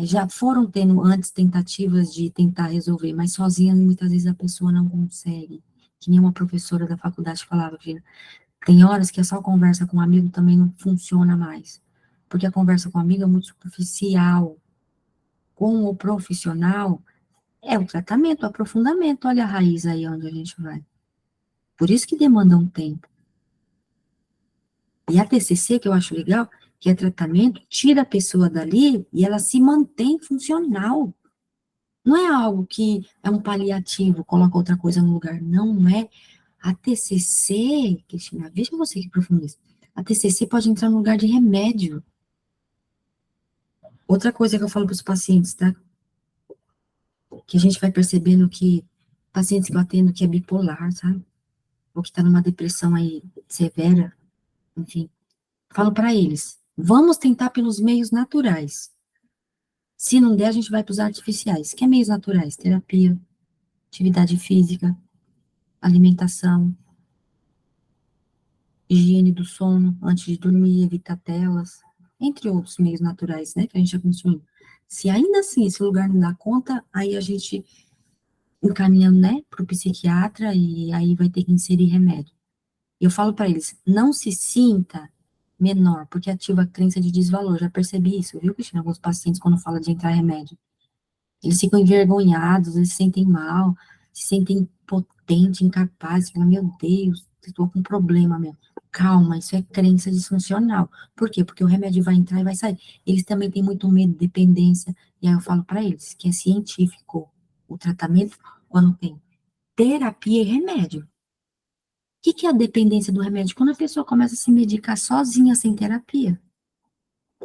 já foram tendo antes tentativas de tentar resolver, mas sozinha muitas vezes a pessoa não consegue. Que nem uma professora da faculdade falava que tem horas que a só conversa com um amigo também não funciona mais. Porque a conversa com um amigo é muito superficial. Com o profissional, é o tratamento, o aprofundamento. Olha a raiz aí onde a gente vai. Por isso que demanda um tempo. E a TCC, que eu acho legal, que é tratamento, tira a pessoa dali e ela se mantém funcional. Não é algo que é um paliativo, coloca outra coisa no lugar. Não é. A TCC, Cristina, veja você que profundo isso. A TCC pode entrar no lugar de remédio. Outra coisa que eu falo para os pacientes, tá? que a gente vai percebendo que pacientes que eu atendo que é bipolar, sabe? Ou que tá numa depressão aí severa, enfim. Falo para eles, vamos tentar pelos meios naturais. Se não der, a gente vai para os artificiais. Que é meios naturais? Terapia, atividade física, alimentação, higiene do sono, antes de dormir, evitar telas, entre outros meios naturais, né, que a gente já mencionou. Se ainda assim esse lugar não dá conta, aí a gente encaminha, né, para o psiquiatra e aí vai ter que inserir remédio. Eu falo para eles, não se sinta menor, porque ativa a crença de desvalor. Já percebi isso, viu, Cristina? Alguns pacientes, quando fala de entrar remédio, eles ficam envergonhados, eles se sentem mal, se sentem impotentes, incapazes, falam, meu Deus, estou com um problema, meu. Calma, isso é crença disfuncional. Por quê? Porque o remédio vai entrar e vai sair. Eles também têm muito medo de dependência, e aí eu falo para eles que é científico o tratamento quando tem terapia e remédio. O que é a dependência do remédio? Quando a pessoa começa a se medicar sozinha, sem terapia.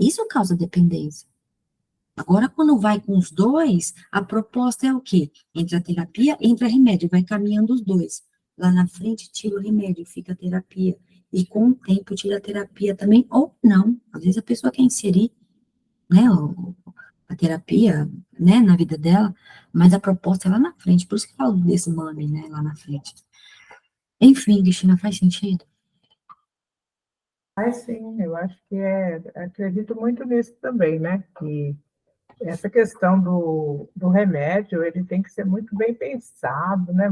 Isso causa dependência. Agora, quando vai com os dois, a proposta é o quê? Entra a terapia, entra remédio, vai caminhando os dois. Lá na frente, tira o remédio, fica a terapia. E com o tempo, tira a terapia também, ou não. Às vezes a pessoa quer inserir, né, a terapia, né, na vida dela, mas a proposta é lá na frente. Por isso que eu falo do desmame, né, lá na frente. Enfim, Cristina, faz sentido? Mas sim, eu acho que acredito muito nisso também, né? Que essa questão do remédio, ele tem que ser muito bem pensado, né?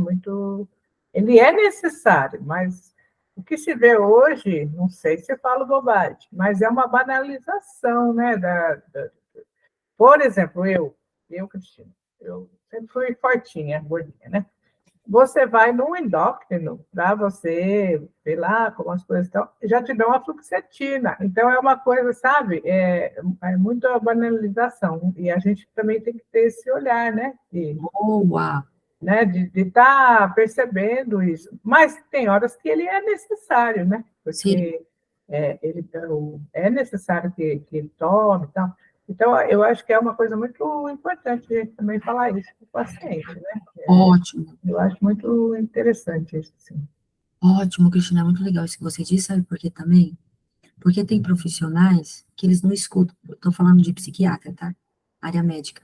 Ele é necessário, mas o que se vê hoje, não sei se eu falo bobagem, mas é uma banalização, né? Por exemplo, Cristina, eu sempre fui fortinha, gordinha, né? Você vai num endócrino para você ver lá como as coisas estão, já te dão uma fluoxetina. Então, é uma coisa, sabe? É muita banalização. E a gente também tem que ter esse olhar, né? Boa! De estar percebendo isso. Mas tem horas que ele é necessário, né? Sim, Porque é necessário que ele tome e tal. Então, eu acho que é uma coisa muito importante a gente também falar isso para o paciente, né? ótimo. Eu acho muito interessante isso, sim. Ótimo, Cristina, é muito legal isso que você disse, sabe por quê também? Porque tem profissionais que eles não escutam. Estou falando de psiquiatra, tá? Área médica.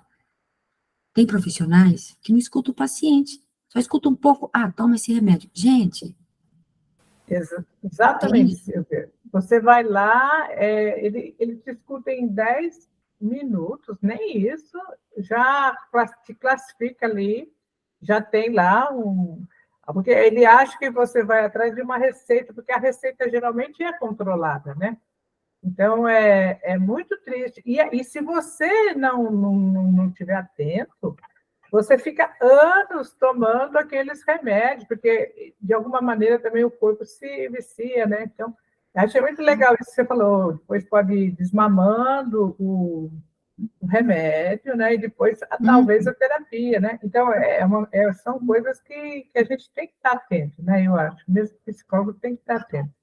Tem profissionais que não escutam o paciente. Só escuta um pouco. Ah, toma esse remédio. Gente, Exatamente, tem. Silvia. Você vai lá, ele te escuta em 10 minutos, nem isso, já te classifica ali, já tem lá um. Porque ele acha que você vai atrás de uma receita, porque a receita geralmente é controlada, né? Então, é muito triste. E se você não tiver atento, você fica anos tomando aqueles remédios, porque, de alguma maneira, também o corpo se vicia, né? Então, achei muito legal isso que você falou. Depois pode ir desmamando o remédio, né? E depois, talvez, a terapia, né? Então, são coisas que a gente tem que estar atento, né? Eu acho. Mesmo psicólogo tem que estar atento.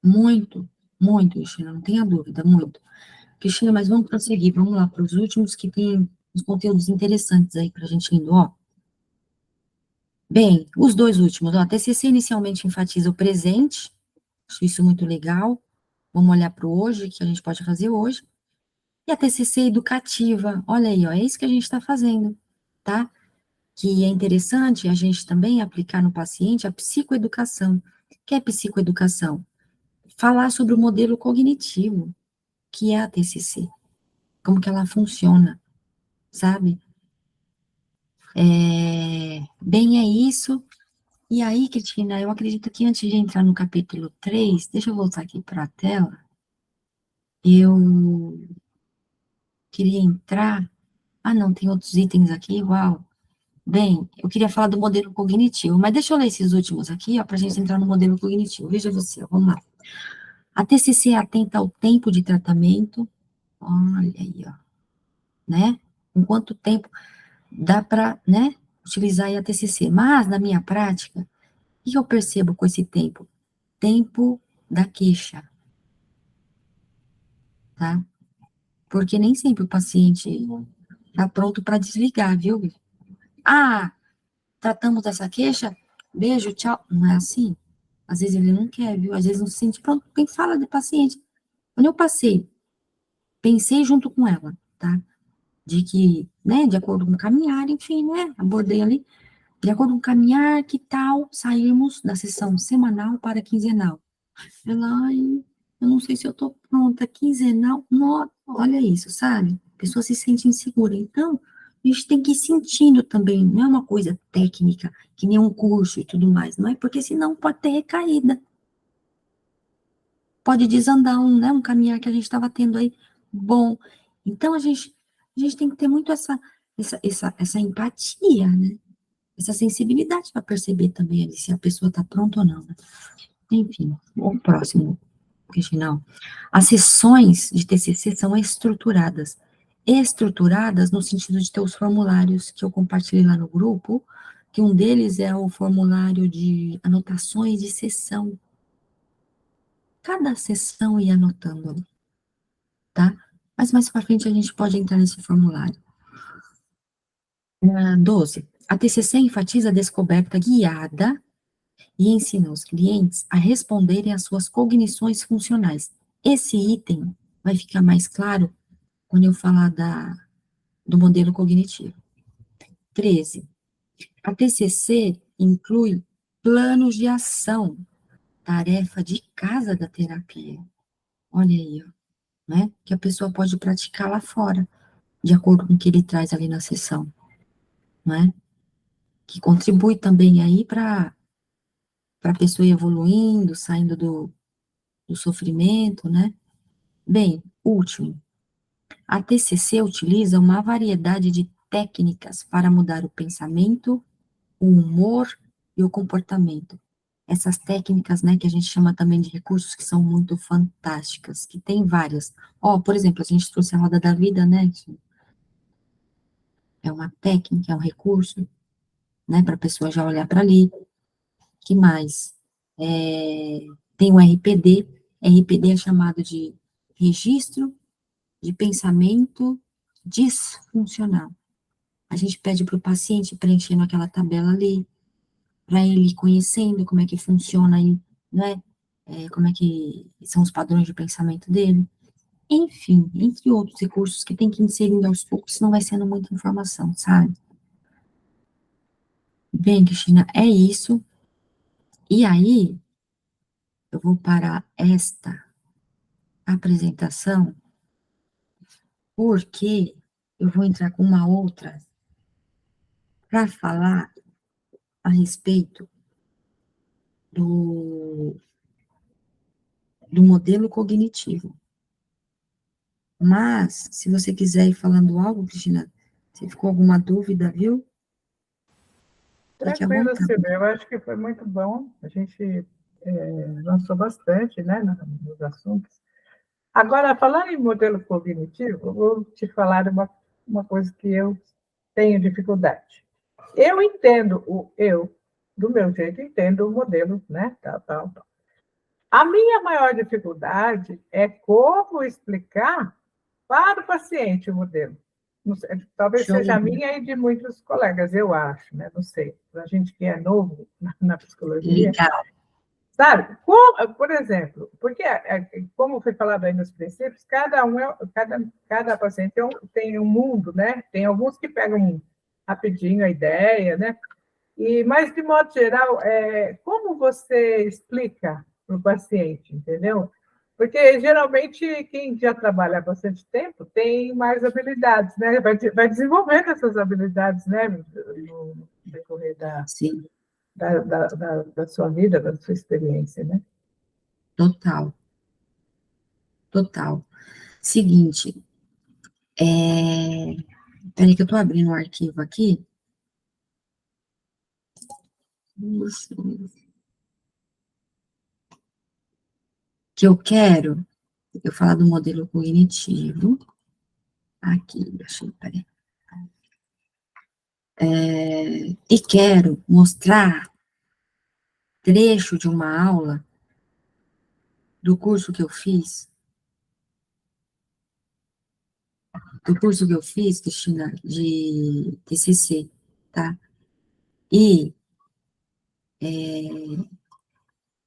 Muito, muito, Cristina, não tenha dúvida, muito. Cristina, mas vamos prosseguir. Vamos lá para os últimos que tem os conteúdos interessantes aí para a gente indo, ó. Bem, os dois últimos, ó. A TCC inicialmente enfatiza o presente. Acho isso muito legal. Vamos olhar para o hoje, que a gente pode fazer hoje. E a TCC educativa, olha aí, ó, é isso que a gente está fazendo, tá? Que é interessante a gente também aplicar no paciente a psicoeducação. O que é psicoeducação? Falar sobre o modelo cognitivo, que é a TCC, como que ela funciona, sabe? Bem, é isso. E aí, Cristina, eu acredito que antes de entrar no capítulo 3, deixa eu voltar aqui para a tela, eu queria entrar. Ah, não, tem outros itens aqui, uau. Bem, eu queria falar do modelo cognitivo, mas deixa eu ler esses últimos aqui, ó, para a gente entrar no modelo cognitivo. Veja você, ó, vamos lá. A TCC é atenta ao tempo de tratamento, olha aí, ó, né? Em quanto tempo dá para, né, utilizar aí a TCC. Mas, na minha prática, o que eu percebo com esse tempo? Tempo da queixa, tá? Porque nem sempre o paciente está pronto para desligar, viu? tratamos dessa queixa, beijo, tchau. Não é assim. Às vezes ele não quer, viu? Às vezes não se sente pronto. Quem fala de paciente? Quando eu pensei junto com ela, tá? De que, né, de acordo com o caminhar, enfim, né, abordei ali, de acordo com o caminhar, que tal sairmos da sessão semanal para quinzenal? Ela, ai, eu não sei se eu tô pronta, quinzenal, não, olha isso, sabe? A pessoa se sente insegura. Então, a gente tem que ir sentindo também, não é uma coisa técnica, que nem um curso e tudo mais, não é? Porque senão pode ter recaída. Pode desandar né, um caminhar que a gente estava tendo aí bom. Então, a gente tem que ter muito essa empatia, né? Essa sensibilidade para perceber também ali, se a pessoa está pronta ou não, né? Enfim, o próximo, Reginaldo. As sessões de TCC são estruturadas. Estruturadas no sentido de ter os formulários que eu compartilhei lá no grupo, que um deles é o formulário de anotações de sessão. Cada sessão ia anotando ali, tá? Mas mais para frente a gente pode entrar nesse formulário. 12. A TCC enfatiza a descoberta guiada e ensina os clientes a responderem às suas cognições funcionais. Esse item vai ficar mais claro quando eu falar do modelo cognitivo. 13. A TCC inclui planos de ação, tarefa de casa da terapia. Olha aí, ó, né? Que a pessoa pode praticar lá fora, de acordo com o que ele traz ali na sessão, né? Que contribui também aí para a pessoa ir evoluindo, saindo do sofrimento, né? Bem, último, a TCC utiliza uma variedade de técnicas para mudar o pensamento, o humor e o comportamento. Essas técnicas, né, que a gente chama também de recursos, que são muito fantásticas, que tem várias. Ó, por exemplo, a gente trouxe a roda da vida, né, que é uma técnica, é um recurso, né, para a pessoa já olhar para ali. Que mais? Tem o RPD. RPD é chamado de registro de pensamento disfuncional. A gente pede para o paciente preenchendo aquela tabela ali, para ele ir conhecendo como é que funciona aí, né? Como é que são os padrões de pensamento dele. Enfim, entre outros recursos que tem que ir inserindo aos poucos, senão vai sendo muita informação, sabe? Bem, Cristina, é isso. E aí, eu vou parar esta apresentação, porque eu vou entrar com uma outra para falar a respeito do modelo cognitivo. Mas, se você quiser ir falando algo, Cristina, se ficou alguma dúvida, viu? Fique à Tranquilo, vontade. Silvia. Eu acho que foi muito bom. A gente lançou bastante, né, nos assuntos. Agora, falando em modelo cognitivo, eu vou te falar uma coisa que eu tenho dificuldade. Eu entendo do meu jeito, entendo o modelo, né? Tal, tal, tal. A minha maior dificuldade é como explicar para o paciente o modelo. Sei, talvez Show. seja a minha e de muitos colegas, eu acho, né? Não sei. A gente que é novo na psicologia, Legal. sabe? Por exemplo, porque, como foi falado aí nos princípios, cada paciente tem um mundo, né? Tem alguns que pegam rapidinho a ideia, né? Mas, de modo geral, como você explica para o paciente, entendeu? Porque, geralmente, quem já trabalha há bastante tempo tem mais habilidades, né? Vai desenvolvendo essas habilidades, né? No decorrer Sim, da sua vida, da sua experiência, né? total, total. Seguinte, peraí que eu tô abrindo um arquivo aqui. Que eu quero, eu falar do modelo cognitivo. Aqui, achei, peraí. E quero mostrar trecho de uma aula do curso que eu fiz, Cristina, de TCC, tá? E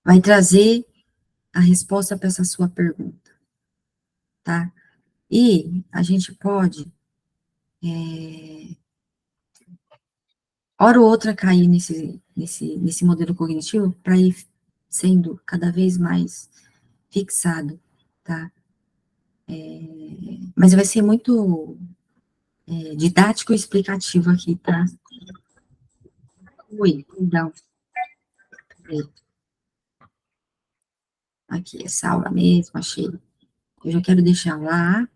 vai trazer a resposta para essa sua pergunta, tá? E a gente pode, hora ou outra, cair nesse modelo cognitivo para ir sendo cada vez mais fixado, tá? Mas vai ser muito didático e explicativo aqui, tá? Ui, perdão. Aqui, essa aula mesmo, achei. Eu já quero deixar lá,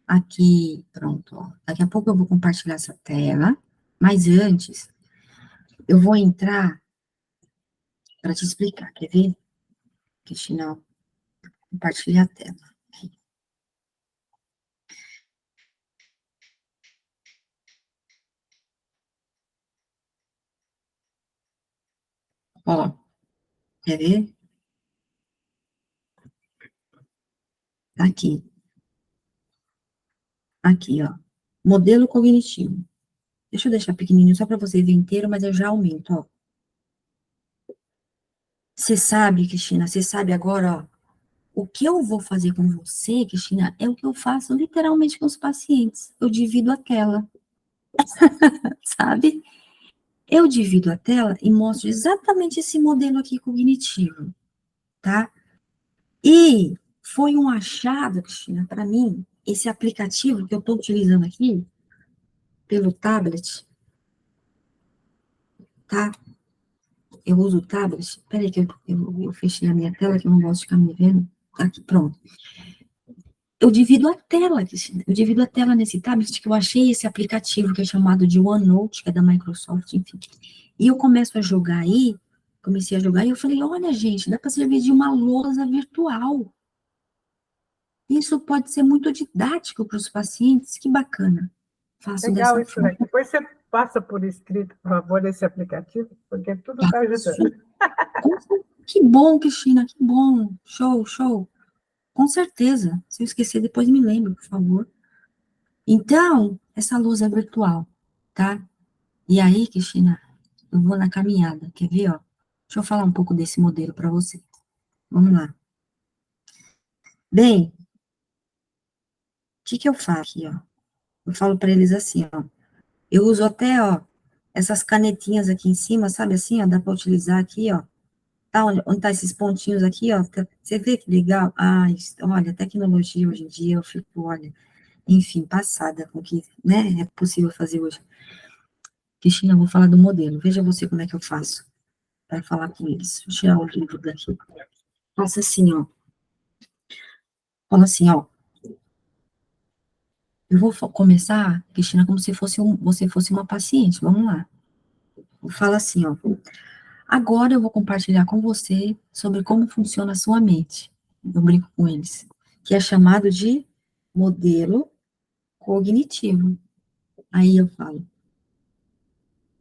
aqui, pronto, ó. Daqui a pouco eu vou compartilhar essa tela, mas antes, eu vou entrar para te explicar, quer ver? Cristina, compartilhar a tela. Ó, quer ver? Aqui. Aqui, ó. Modelo cognitivo. Deixa eu deixar pequenininho só para você ver inteiro, mas eu já aumento, ó. Você sabe, Cristina, você sabe agora, ó, o que eu vou fazer com você, Cristina, é o que eu faço literalmente com os pacientes. Eu divido a tela, sabe? Eu divido a tela e mostro exatamente esse modelo aqui cognitivo, tá? E foi um achado, Cristina, para mim, esse aplicativo que eu estou utilizando aqui, pelo tablet, tá? Eu uso o tablet. Peraí que eu fechei a minha tela, que eu não gosto de ficar me vendo. Aqui, pronto. Eu divido a tela, Cristina. Eu divido a tela nesse tablet, que eu achei esse aplicativo que é chamado de OneNote, que é da Microsoft, enfim. E eu começo a jogar aí, comecei a jogar, e eu falei, olha, gente, dá para servir de uma lousa virtual. Isso pode ser muito didático para os pacientes, que bacana. Faço Legal dessa isso, forma. né? Depois você passa por escrito, por favor, esse aplicativo, porque tudo está ajudando. Que bom, Cristina, que bom. Show, show. Com certeza. Se eu esquecer, depois me lembre, por favor. Então, essa luz é virtual, tá? E aí, Cristina, eu vou na caminhada, quer ver, ó? Deixa eu falar um pouco desse modelo para você. Vamos lá. Bem, o que que eu faço aqui, ó? Eu falo para eles assim, ó. Eu uso até, ó, essas canetinhas aqui em cima, sabe assim, ó? Dá para utilizar aqui, ó. Tá onde tá esses pontinhos aqui, ó? Você vê que legal? Ah, olha, a tecnologia hoje em dia, eu fico, olha, enfim, passada com o que, né, é possível fazer hoje. Cristina, eu vou falar do modelo. Veja você como é que eu faço para falar com eles. Vou tirar o livro daqui. Faça assim, ó. Fala assim, ó. Eu vou começar, Cristina, como se você fosse uma paciente. Vamos lá. Fala assim, ó. Agora eu vou compartilhar com você sobre como funciona a sua mente. Eu brinco com eles. Que é chamado de modelo cognitivo. Aí eu falo.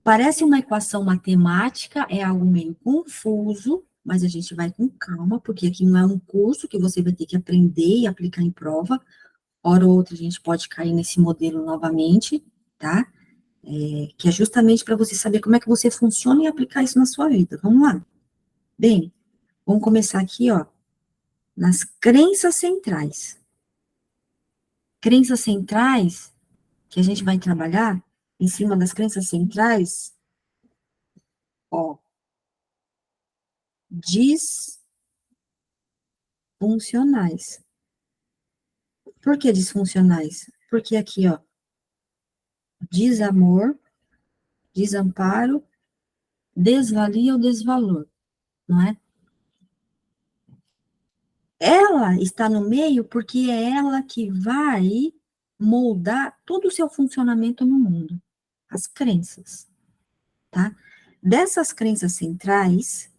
Parece uma equação matemática, é algo meio confuso, mas a gente vai com calma, porque aqui não é um curso que você vai ter que aprender e aplicar em prova. Hora ou outra a gente pode cair nesse modelo novamente, tá? Que é justamente para você saber como é que você funciona e aplicar isso na sua vida. Vamos lá. Bem, vamos começar aqui, ó, nas crenças centrais. Crenças centrais, que a gente vai trabalhar em cima das crenças centrais, ó, disfuncionais. Por que disfuncionais? Porque aqui, ó, desamor, desamparo, desvalia ou desvalor, não é? Ela está no meio porque é ela que vai moldar todo o seu funcionamento no mundo. As crenças, tá? Dessas crenças centrais,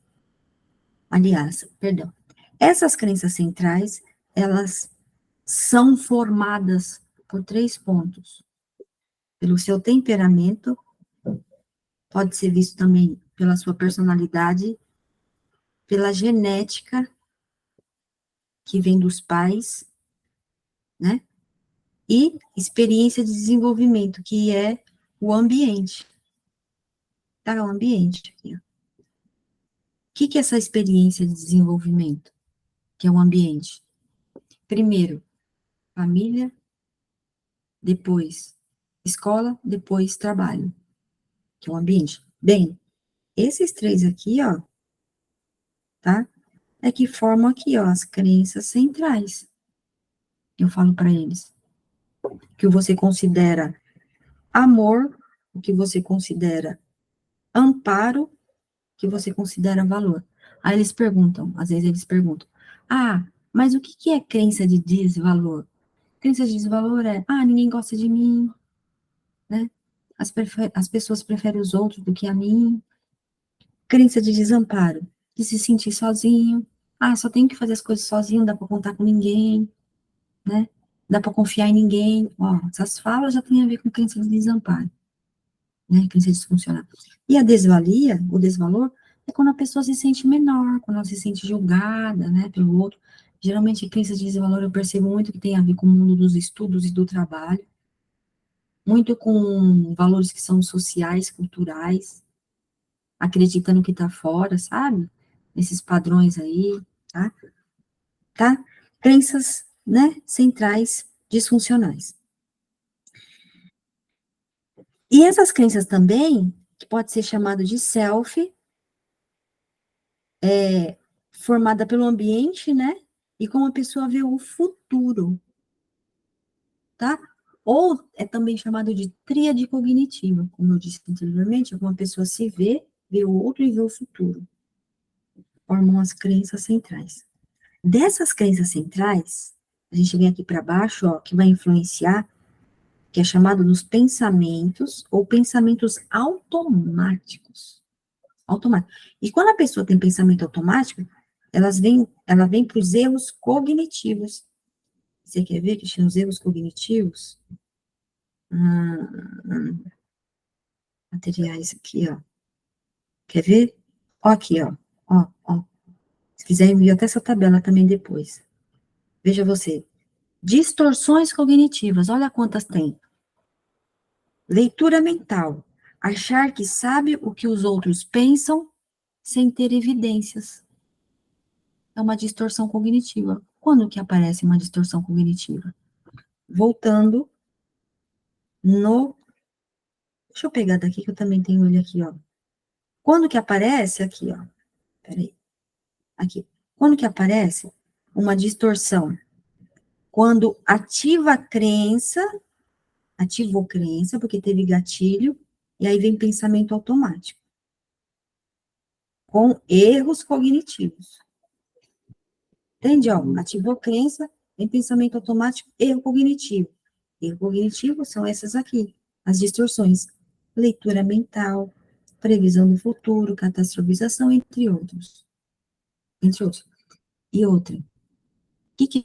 aliás, perdão, essas crenças centrais, elas são formadas por 3 pontos. Pelo seu temperamento, pode ser visto também pela sua personalidade, pela genética, que vem dos pais, né? E experiência de desenvolvimento, que é o ambiente. Tá o ambiente aqui, ó. O que é essa experiência de desenvolvimento? Que é o ambiente. Primeiro, família, depois escola, depois trabalho, que é o ambiente. Bem, esses três aqui, ó, tá? É que formam aqui, ó, as crenças centrais. Eu falo para eles. O que você considera amor, o que você considera amparo, o que você considera valor. Aí eles perguntam, às vezes eles perguntam, mas o que é crença de desvalor? Crença de desvalor é, ninguém gosta de mim, né? As pessoas preferem os outros do que a mim. Crença de desamparo, de se sentir sozinho. Só tenho que fazer as coisas sozinho, não dá para contar com ninguém, né? Dá para confiar em ninguém. Ó, essas falas já têm a ver com crença de desamparo, né? Crença disfuncional. E a desvalia, o desvalor, é quando a pessoa se sente menor, quando ela se sente julgada, né, pelo outro. Geralmente, crença de desvalor eu percebo muito que tem a ver com o mundo dos estudos e do trabalho, muito com valores que são sociais, culturais, acredita no que está fora, sabe? Esses padrões aí, tá? Tá? Crenças, né, centrais, disfuncionais. E essas crenças também, que pode ser chamado de self, formada pelo ambiente, né? E como a pessoa vê o futuro, tá? Ou é também chamado de tríade cognitiva, como eu disse anteriormente, é como a pessoa se vê o outro e vê o futuro. Formam as crenças centrais. Dessas crenças centrais, a gente vem aqui para baixo, ó, que vai influenciar, que é chamado dos pensamentos ou pensamentos automáticos. E quando a pessoa tem pensamento automático, ela vem para os erros cognitivos. Você quer ver que tinha os erros cognitivos? Materiais aqui, ó. Quer ver? Ó aqui, ó. Ó. Se quiser, envio até essa tabela também depois. Veja você. Distorções cognitivas, olha quantas tem. Leitura mental. Achar que sabe o que os outros pensam sem ter evidências. É uma distorção cognitiva. Quando que aparece uma distorção cognitiva? Voltando no... Deixa eu pegar daqui que eu também tenho ele aqui, ó. Quando que aparece aqui, ó. Peraí. Aqui. Quando que aparece uma distorção? Quando ativou crença, porque teve gatilho, e aí vem pensamento automático. Com erros cognitivos. Entende? Ó, ativou crença, vem pensamento automático, erro cognitivo. Erro cognitivo são essas aqui, as distorções. Leitura mental, previsão do futuro, catastrofização, entre outros. Entre outros. E outra. O que é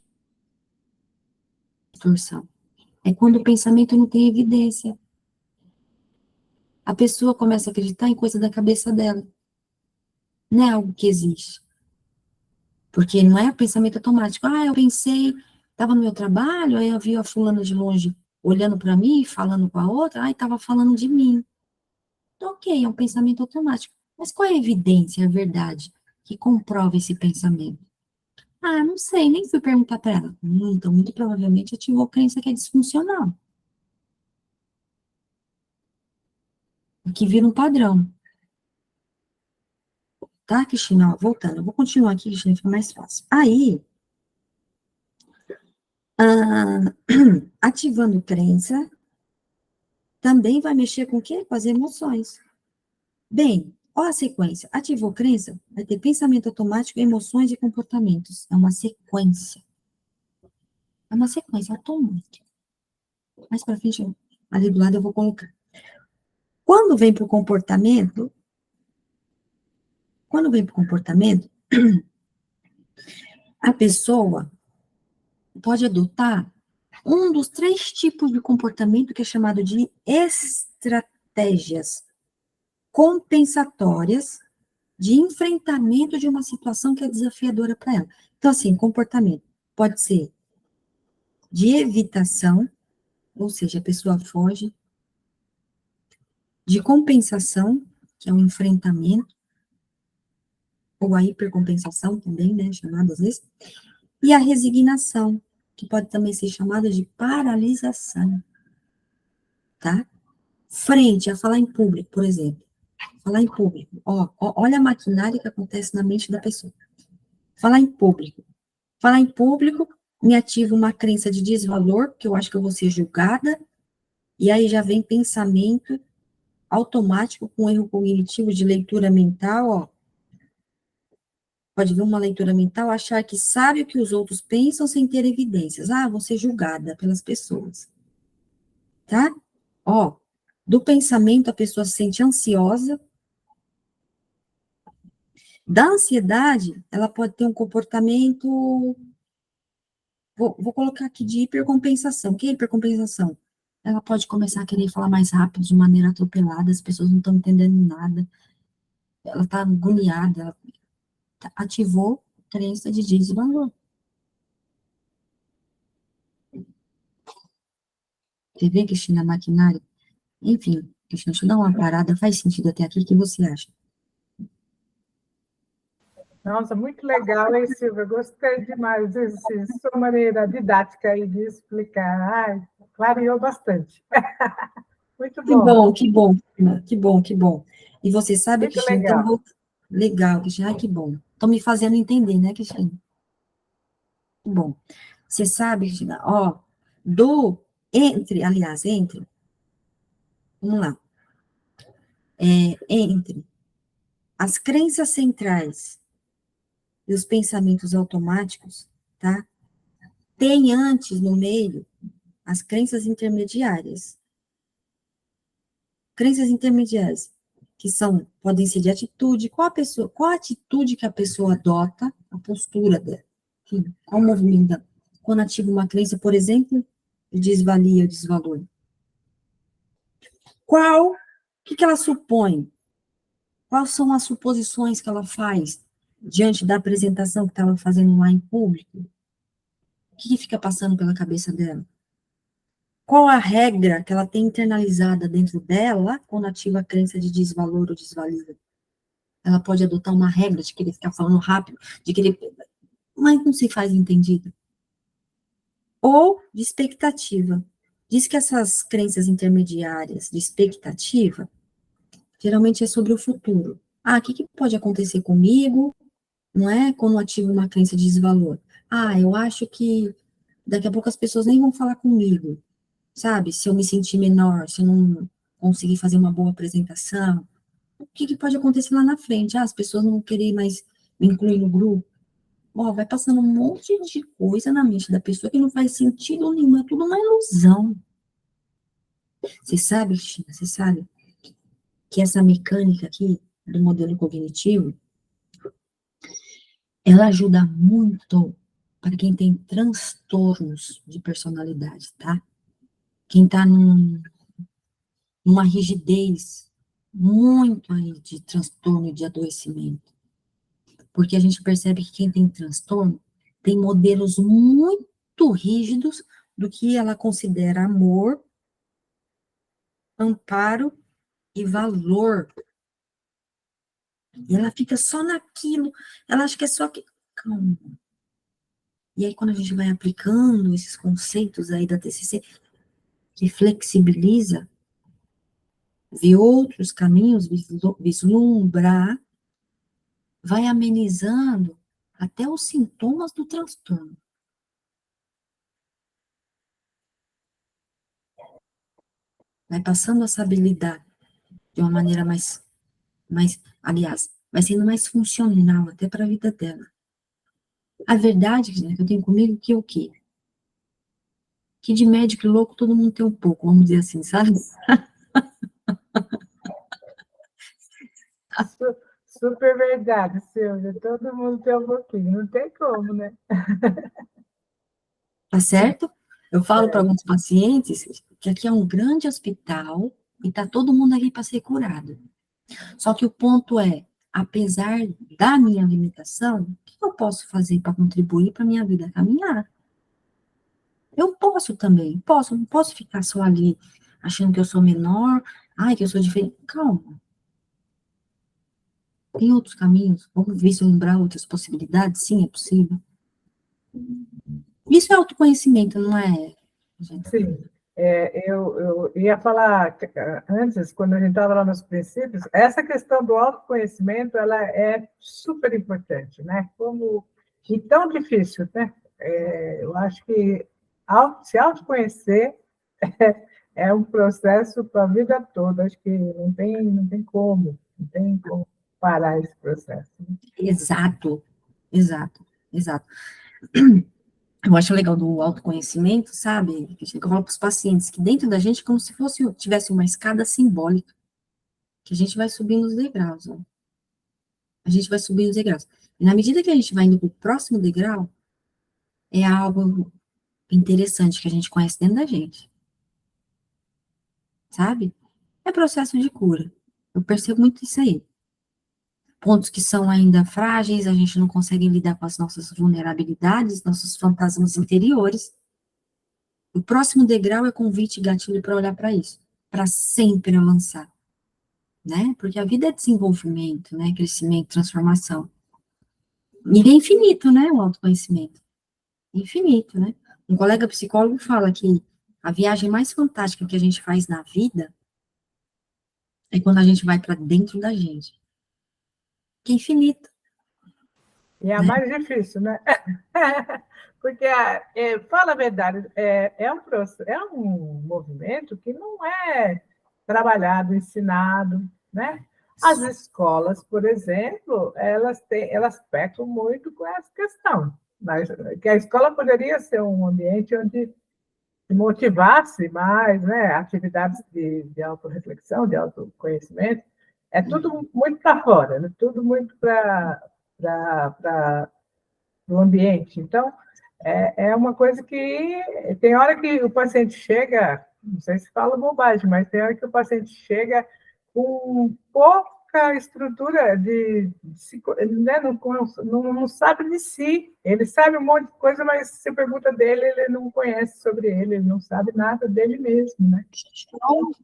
distorção? É quando o pensamento não tem evidência. A pessoa começa a acreditar em coisa da cabeça dela. Não é algo que existe. Porque não é o pensamento automático. Eu pensei, estava no meu trabalho, aí eu vi a fulana de longe olhando para mim, falando com a outra, estava falando de mim. Então, ok, é um pensamento automático. Mas qual é a evidência, a verdade, que comprova esse pensamento? Não sei, nem fui perguntar para ela. Então, muito provavelmente ativou a crença que é disfuncional. Que vira um padrão. Tá, Cristina? Voltando, eu vou continuar aqui, Cristina, fica mais fácil. Aí, ativando crença, também vai mexer com o quê? Com as emoções. Bem, ó a sequência. Ativou crença, vai ter pensamento automático, emoções e comportamentos. É uma sequência. É uma sequência automática. Mais para frente, ali do lado eu vou colocar. Quando vem para o comportamento, a pessoa pode adotar um dos 3 tipos de comportamento que é chamado de estratégias compensatórias de enfrentamento de uma situação que é desafiadora para ela. Então, assim, comportamento pode ser de evitação, ou seja, a pessoa foge, de compensação, que é um enfrentamento, ou a hipercompensação também, né, chamada às vezes, e a resignação, que pode também ser chamada de paralisação, tá? Frente a falar em público, por exemplo. Falar em público. Olha a maquinária que acontece na mente da pessoa. Falar em público. Falar em público me ativa uma crença de desvalor, que eu acho que eu vou ser julgada, e aí já vem pensamento automático com erro cognitivo de leitura mental, ó. Pode ver uma leitura mental, achar que sabe o que os outros pensam sem ter evidências. Ah, vou ser julgada pelas pessoas. Tá? Ó, do pensamento a pessoa se sente ansiosa. Da ansiedade, ela pode ter um comportamento, vou colocar aqui de hipercompensação. O que é hipercompensação? Ela pode começar a querer falar mais rápido, de maneira atropelada, as pessoas não estão entendendo nada. Ela está agoniada, ela ativou crença de desvalor. Você vê, Cristina, a maquinária? Enfim, Cristina, deixa eu dar uma parada. Faz sentido até aqui? O que você acha? Nossa, muito legal, hein, Silvia? Gostei demais desse sua maneira didática aí de explicar. Ai, clareou bastante. Muito Que bom, bom, que bom, Cristina, que bom, que bom. E você sabe, muito Cristina, então, legal. legal, Cristina, ai, que bom. Estão me fazendo entender, né, Cristina? Que bom. Você sabe, Cristina, ó, entre, vamos lá, entre as crenças centrais e os pensamentos automáticos, tá? Tem antes, no meio, as crenças intermediárias. Crenças intermediárias, que são, podem ser de atitude, qual a atitude que a pessoa adota, a postura dela, qual o movimento dela. Quando ativa uma crença, por exemplo, desvalia, desvalor. O que ela supõe? Quais são as suposições que ela faz diante da apresentação que estava fazendo lá em público? O que fica passando pela cabeça dela? Qual a regra que ela tem internalizada dentro dela quando ativa a crença de desvalor ou desvalia? Ela pode adotar uma regra de querer ficar falando rápido, de querer, mas não se faz entendido. Ou de expectativa. Diz que essas crenças intermediárias de expectativa, geralmente é sobre o futuro. Ah, o que pode acontecer comigo, não é? Quando eu ativo uma crença de desvalor. Ah, eu acho que daqui a pouco as pessoas nem vão falar comigo, sabe? Se eu me sentir menor, se eu não conseguir fazer uma boa apresentação, o que pode acontecer lá na frente? Ah, as pessoas não vão querer mais me incluir no grupo. Ó, vai passando um monte de coisa na mente da pessoa que não faz sentido nenhum, é tudo uma ilusão. Você sabe, Cristina, você sabe que essa mecânica aqui do modelo cognitivo, ela ajuda muito para quem tem transtornos de personalidade, tá? Quem tá numa rigidez muito aí de transtorno e de adoecimento. Porque a gente percebe que quem tem transtorno tem modelos muito rígidos do que ela considera amor, amparo e valor. E ela fica só naquilo, ela acha que é só que. Calma. E aí, quando a gente vai aplicando esses conceitos aí da TCC, que flexibiliza, vê outros caminhos, vislumbrar, vai amenizando até os sintomas do transtorno. Vai passando essa habilidade de uma maneira aliás, vai sendo mais funcional até para a vida dela. A verdade, né, que eu tenho comigo que o quê? Que de médico e louco todo mundo tem um pouco, vamos dizer assim, sabe? Super verdade, Silvia. Todo mundo tem um pouquinho, não tem como, né? Tá certo? Eu falo para alguns pacientes que aqui é um grande hospital e tá todo mundo aqui para ser curado. Só que o ponto é, apesar da minha limitação, o que eu posso fazer para contribuir para minha vida caminhar? Eu posso também, não posso ficar só ali achando que eu sou menor, ai, que eu sou diferente. Calma. Tem outros caminhos? Vamos vislumbrar outras possibilidades? Sim, é possível. Isso é autoconhecimento, não é, gente? Sim, eu ia falar antes, quando a gente estava lá nos princípios, essa questão do autoconhecimento, ela é super importante, né? E tão difícil, né? Eu acho que se autoconhecer é um processo para a vida toda, acho que não tem como parar esse processo. Exato, exato, exato. Eu acho legal do autoconhecimento, sabe? Que eu falo para os pacientes que dentro da gente é como se tivesse uma escada simbólica, que a gente vai subindo os degraus, ó. A gente vai subindo os degraus. E na medida que a gente vai indo para o próximo degrau, é algo interessante que a gente conhece dentro da gente, sabe? É processo de cura. Eu percebo muito isso aí. Pontos que são ainda frágeis, a gente não consegue lidar com as nossas vulnerabilidades, nossos fantasmas interiores. O próximo degrau é convite e gatilho para olhar para isso, para sempre avançar, né? Porque a vida é desenvolvimento, né? Crescimento, transformação. E é infinito, né? O autoconhecimento. Infinito, né? Um colega psicólogo fala que a viagem mais fantástica que a gente faz na vida é quando a gente vai para dentro da gente, que é infinito, E é a né? mais difícil, né? Porque, fala a verdade, é um movimento que não é trabalhado, ensinado, né? As escolas, por exemplo, elas pecam muito com essa questão, mas que a escola poderia ser um ambiente onde se motivasse mais, né? Atividades de autorreflexão, de autoconhecimento, é tudo muito para fora, né? Tudo muito para do ambiente. Então, é uma coisa que tem hora que o paciente chega, não sei se fala bobagem, mas tem hora que o paciente chega com pouca estrutura né, não sabe de si. Ele sabe um monte de coisa, mas se pergunta dele, ele não conhece sobre ele não sabe nada dele mesmo, né? Show,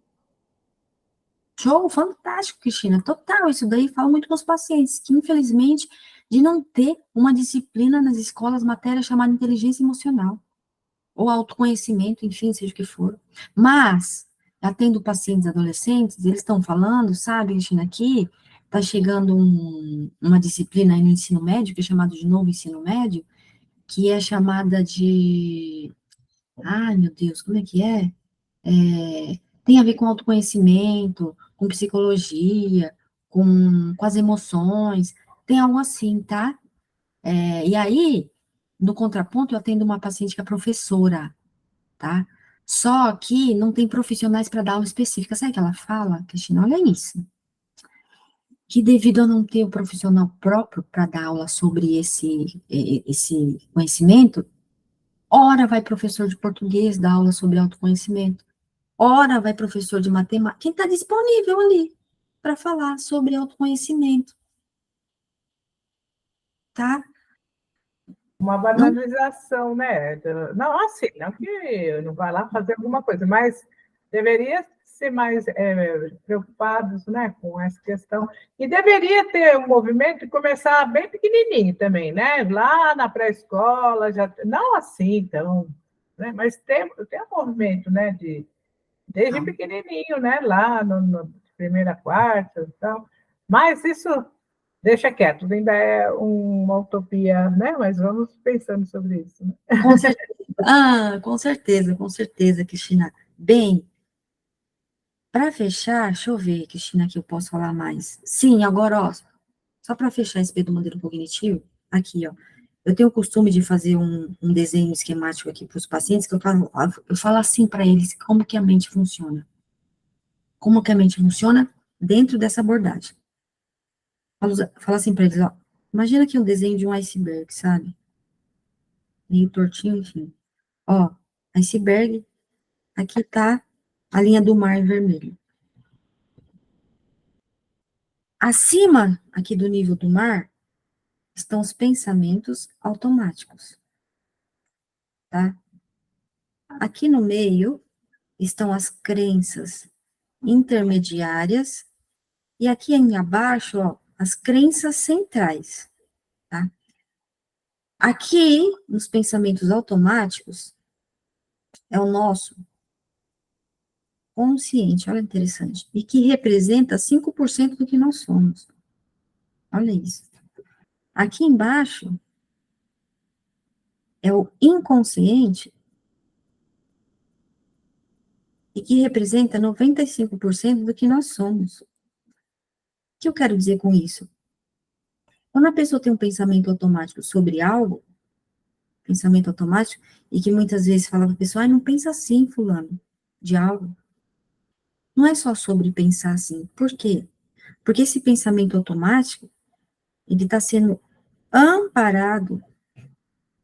show, fantástico, Cristina, total, isso daí fala muito com os pacientes, que infelizmente, de não ter uma disciplina nas escolas, matéria chamada inteligência emocional, ou autoconhecimento, enfim, seja o que for. Mas, atendo pacientes adolescentes, eles estão falando, sabe, Cristina, aqui está chegando uma disciplina aí no ensino médio, que é chamado de novo ensino médio, que é chamada de, ai, meu Deus, como é que é? Tem a ver com autoconhecimento, com psicologia, com as emoções, tem algo assim, tá? E aí, no contraponto, eu atendo uma paciente que é professora, tá? Só que não tem profissionais para dar aula específica. Sabe o que ela fala, Cristina? Olha isso. Que devido a não ter o profissional próprio para dar aula sobre esse conhecimento, ora vai professor de português dar aula sobre autoconhecimento, ora vai professor de matemática, quem está disponível ali para falar sobre autoconhecimento, tá? Uma Não, banalização, né? Não, assim, não que não vá lá fazer alguma coisa, mas deveria ser mais preocupados, né, com essa questão. E deveria ter um movimento de começar bem pequenininho também, né? Lá na pré-escola, já não assim, então, né? Mas tem um movimento, né, desde não. pequenininho, né? Lá no primeira, quarta, e tal. Mas isso deixa quieto, ainda é uma utopia, né? Mas vamos pensando sobre isso. Né? Com certeza. Ah, com certeza, Cristina. Bem, para fechar, deixa eu ver, Cristina, que eu posso falar mais. Sim, agora, ó, só para fechar esse do modelo cognitivo, aqui, ó. Eu tenho o costume de fazer um desenho esquemático aqui para os pacientes, que eu falo assim para eles como que a mente funciona. Como que a mente funciona dentro dessa abordagem. Falo assim para eles, ó. Imagina que um desenho de um iceberg, sabe? Meio tortinho, enfim. Ó, iceberg, aqui tá a linha do mar em vermelho. Acima, aqui do nível do mar, estão os pensamentos automáticos, tá? Aqui no meio estão as crenças intermediárias, e aqui em abaixo, ó, as crenças centrais, tá? Aqui, nos pensamentos automáticos, é o nosso consciente, olha interessante, e que representa 5% do que nós somos. Olha isso. Aqui embaixo é o inconsciente e que representa 95% do que nós somos. O que eu quero dizer com isso? Quando a pessoa tem um pensamento automático sobre algo, pensamento automático, e que muitas vezes fala para a pessoa, não pensa assim, fulano, de algo. Não é só sobre pensar assim. Por quê? Porque esse pensamento automático, ele está sendo amparado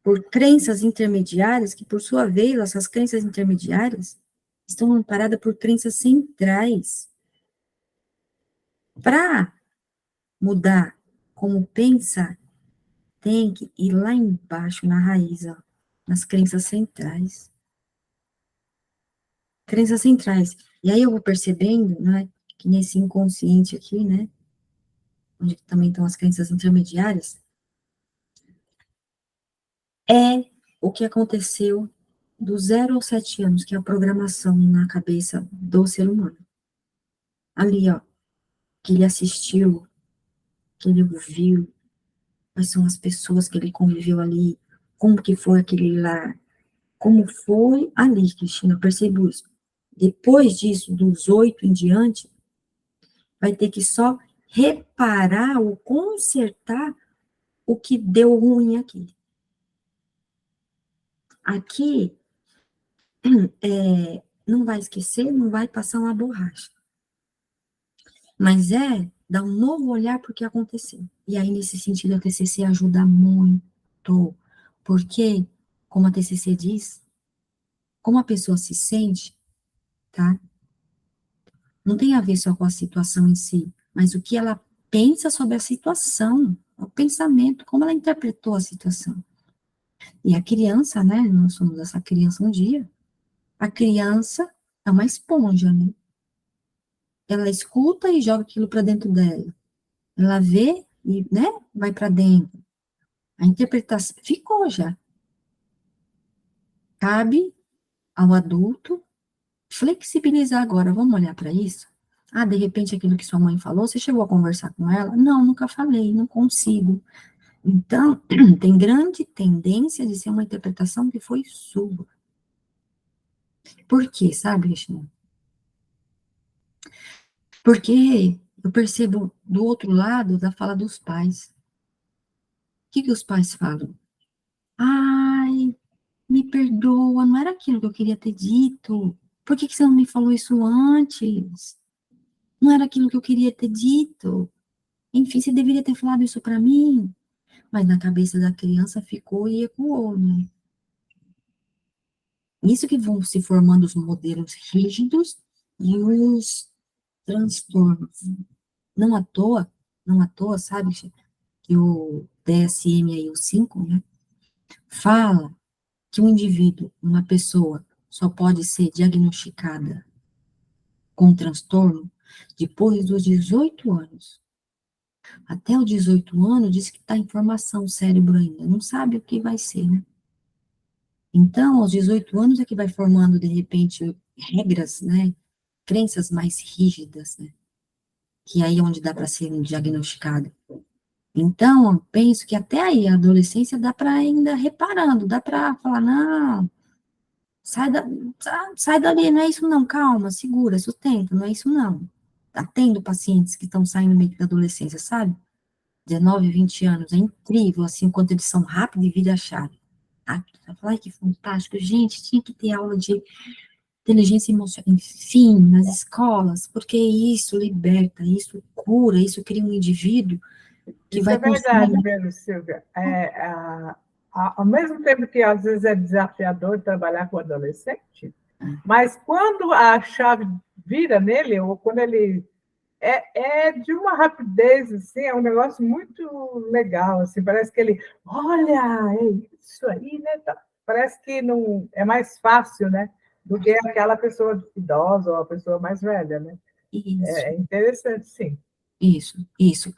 por crenças intermediárias, que por sua vez, essas crenças intermediárias estão amparadas por crenças centrais. Para mudar como pensa, tem que ir lá embaixo, na raiz, ó, nas crenças centrais. Crenças centrais. E aí eu vou percebendo, né, que nesse inconsciente aqui, né, onde também estão as crenças intermediárias, é o que aconteceu do 0 aos 7 anos, que é a programação na cabeça do ser humano. Ali, ó, que ele assistiu, que ele ouviu, quais são as pessoas que ele conviveu ali, como que foi aquele lar, como foi ali, Cristina, eu percebo isso. Depois disso, dos 8 em diante, vai ter que só reparar ou consertar o que deu ruim aqui. Aqui, não vai esquecer, não vai passar uma borracha. Mas dar um novo olhar para o que aconteceu. E aí, nesse sentido, a TCC ajuda muito. Porque, como a TCC diz, como a pessoa se sente, tá? Não tem a ver só com a situação em si, mas o que ela pensa sobre a situação, o pensamento, como ela interpretou a situação. E a criança, né? Nós somos essa criança um dia. A criança é uma esponja, né? Ela escuta e joga aquilo para dentro dela. Ela vê e, né, vai para dentro. A interpretação ficou já. Cabe ao adulto flexibilizar agora. Vamos olhar para isso? Ah, de repente aquilo que sua mãe falou, você chegou a conversar com ela? Não, nunca falei, não consigo. Então, tem grande tendência de ser uma interpretação que foi sua. Por quê, sabe, Cristina? Porque eu percebo do outro lado da fala dos pais. O que os pais falam? Ai, me perdoa, não era aquilo que eu queria ter dito. Por que você não me falou isso antes? Não era aquilo que eu queria ter dito. Enfim, você deveria ter falado isso para mim. Mas na cabeça da criança ficou e ecoou, né? Isso que vão se formando os modelos rígidos e os transtornos. Não à toa, não à toa, sabe, que o DSM aí, o 5, né, fala que um indivíduo, uma pessoa, só pode ser diagnosticada com transtorno depois dos 18 anos. Até os 18 anos, diz que está em formação o cérebro ainda, não sabe o que vai ser, né? Então, aos 18 anos é que vai formando, de repente, regras, né? Crenças mais rígidas, né? Que aí é onde dá para ser diagnosticado. Então, eu penso que até aí, a adolescência, dá para ainda reparando, dá para falar, não, sai dali, não é isso não, calma, segura, sustenta, não é isso não. Tá tendo pacientes que estão saindo meio que da adolescência, sabe? 19, 20 anos, é incrível, assim, quanto eles são rápidos e vida chave. Ah, ai, que fantástico, gente, tinha que ter aula de inteligência emocional, enfim, nas escolas, porque isso liberta, isso cura, isso cria um indivíduo que Isso vai é verdade construir. mesmo, Silvia. Ao mesmo tempo que às vezes é desafiador trabalhar com adolescente, mas quando a chave vira nele, ou quando ele é de uma rapidez, assim, é um negócio muito legal, assim, parece que ele, olha, é isso aí, né? Parece que não é mais fácil, né? Do que aquela pessoa idosa ou a pessoa mais velha, né? Isso, É interessante, sim. isso.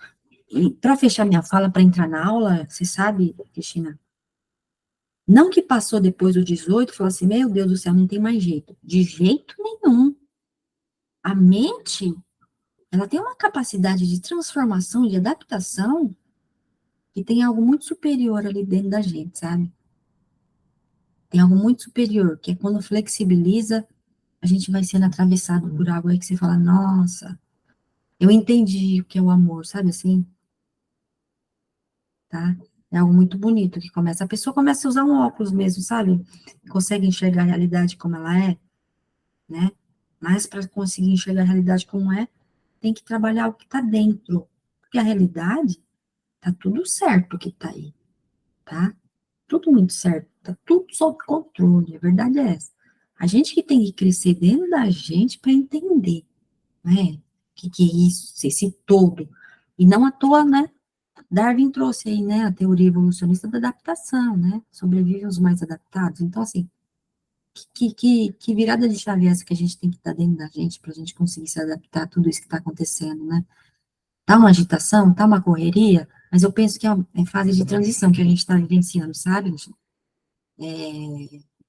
para fechar minha fala, para entrar na aula, você sabe, Cristina, não que passou depois do 18, falou assim, meu Deus do céu, não tem mais jeito. De jeito nenhum. A mente, ela tem uma capacidade de transformação, de adaptação, que tem algo muito superior ali dentro da gente, sabe? Tem algo muito superior, que é quando flexibiliza, a gente vai sendo atravessado por algo aí que você fala, nossa, eu entendi o que é o amor, sabe assim? Tá? É algo muito bonito que começa. A pessoa começa a usar um óculos mesmo, sabe? Consegue enxergar a realidade como ela é, né? Mas para conseguir enxergar a realidade como é, tem que trabalhar o que está dentro. Porque a realidade, tá tudo certo que tá aí, tá? Tudo muito certo, tá tudo sob controle, a verdade é essa. A gente que tem que crescer dentro da gente para entender, né? O que é isso, esse todo. E não à toa, né? Darwin trouxe aí, né, a teoria evolucionista da adaptação, né? Sobrevivem os mais adaptados. Então, assim, que virada de chave é essa que a gente tem que estar dentro da gente para a gente conseguir se adaptar a tudo isso que está acontecendo, né? Tá uma agitação, tá uma correria, mas eu penso que é fase de transição que a gente está vivenciando, sabe?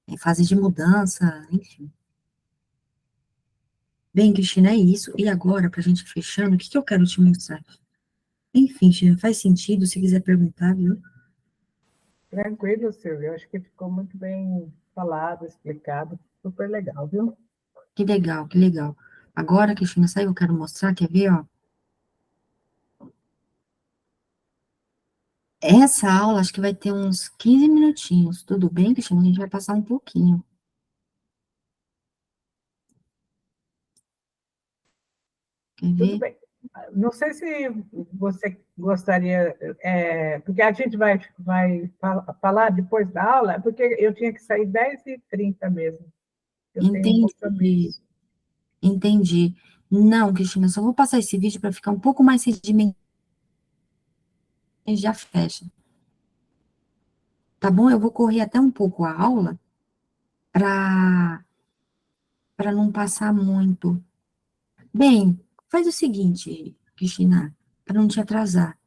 É fase de mudança, enfim. Bem, Cristina, é isso. E agora, para a gente fechando, o que eu quero te mostrar? Enfim, Cristina, faz sentido, se quiser perguntar, viu? Tranquilo, Silvio. Acho que ficou muito bem falado, explicado. Super legal, viu? Que legal, que legal. Agora, Cristina, sabe o que eu quero mostrar? Quer ver, ó? Essa aula, acho que vai ter uns 15 minutinhos. Tudo bem, Cristina? A gente vai passar um pouquinho. Quer Tudo ver? bem. Não sei se você gostaria, porque a gente vai falar depois da aula, porque eu tinha que sair 10h30 mesmo. Eu tenho um Entendi, compromisso. entendi. Não, Cristina, só vou passar esse vídeo para ficar um pouco mais sedimentado e já fecha. Tá bom? Eu vou correr até um pouco a aula para não passar muito. Bem, faz o seguinte, Cristina, para não te atrasar.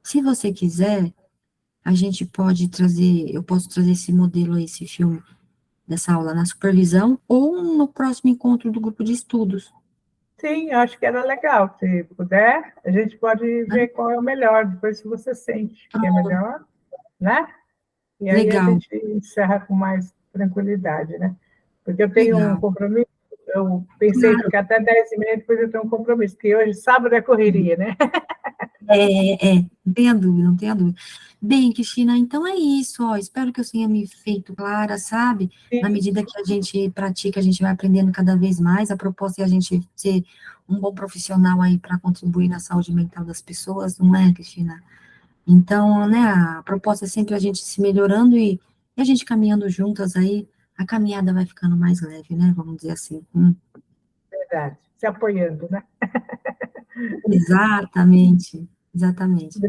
Se você quiser, a gente pode trazer, eu posso trazer esse modelo, esse filme dessa aula na supervisão ou no próximo encontro do grupo de estudos, Sim, acho que era legal. Se puder, a gente pode né? ver qual é o melhor, depois se você sente que é Pronto, melhor, né? E aí a legal, gente encerra com mais tranquilidade, né? Porque eu tenho um legal. compromisso, eu pensei em Claro. ficar até 10h30, depois eu tenho um compromisso, porque hoje, sábado, é correria, né? Não tenha dúvida, não tenha dúvida. Bem, Cristina, então é isso, ó, espero que eu tenha me feito clara, sabe? Na Sim, medida que a gente pratica, a gente vai aprendendo cada vez mais, a proposta é a gente ser um bom profissional aí para contribuir na saúde mental das pessoas, não é, Cristina? Então, né, a proposta é sempre a gente se melhorando e a gente caminhando juntas aí, a caminhada vai ficando mais leve, né, vamos dizer assim. verdade. Se apoiando, né? Exatamente, exatamente.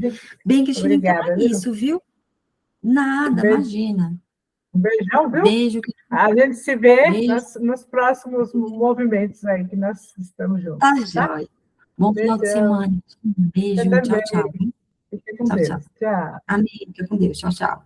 Bem, Cristina, então Obrigada, é viu? isso, viu? Um Nada, beijo, imagina. um beijão, viu? Beijo, A gente se vê beijo, nos próximos movimentos aí que nós estamos tá juntos, tá? jóia. Bom final de Beijão. semana. Você Beijo, tchau, também. tchau. Fique com Tchau, tchau. Deus. Tchau. Amém, fica com Deus. Tchau, tchau.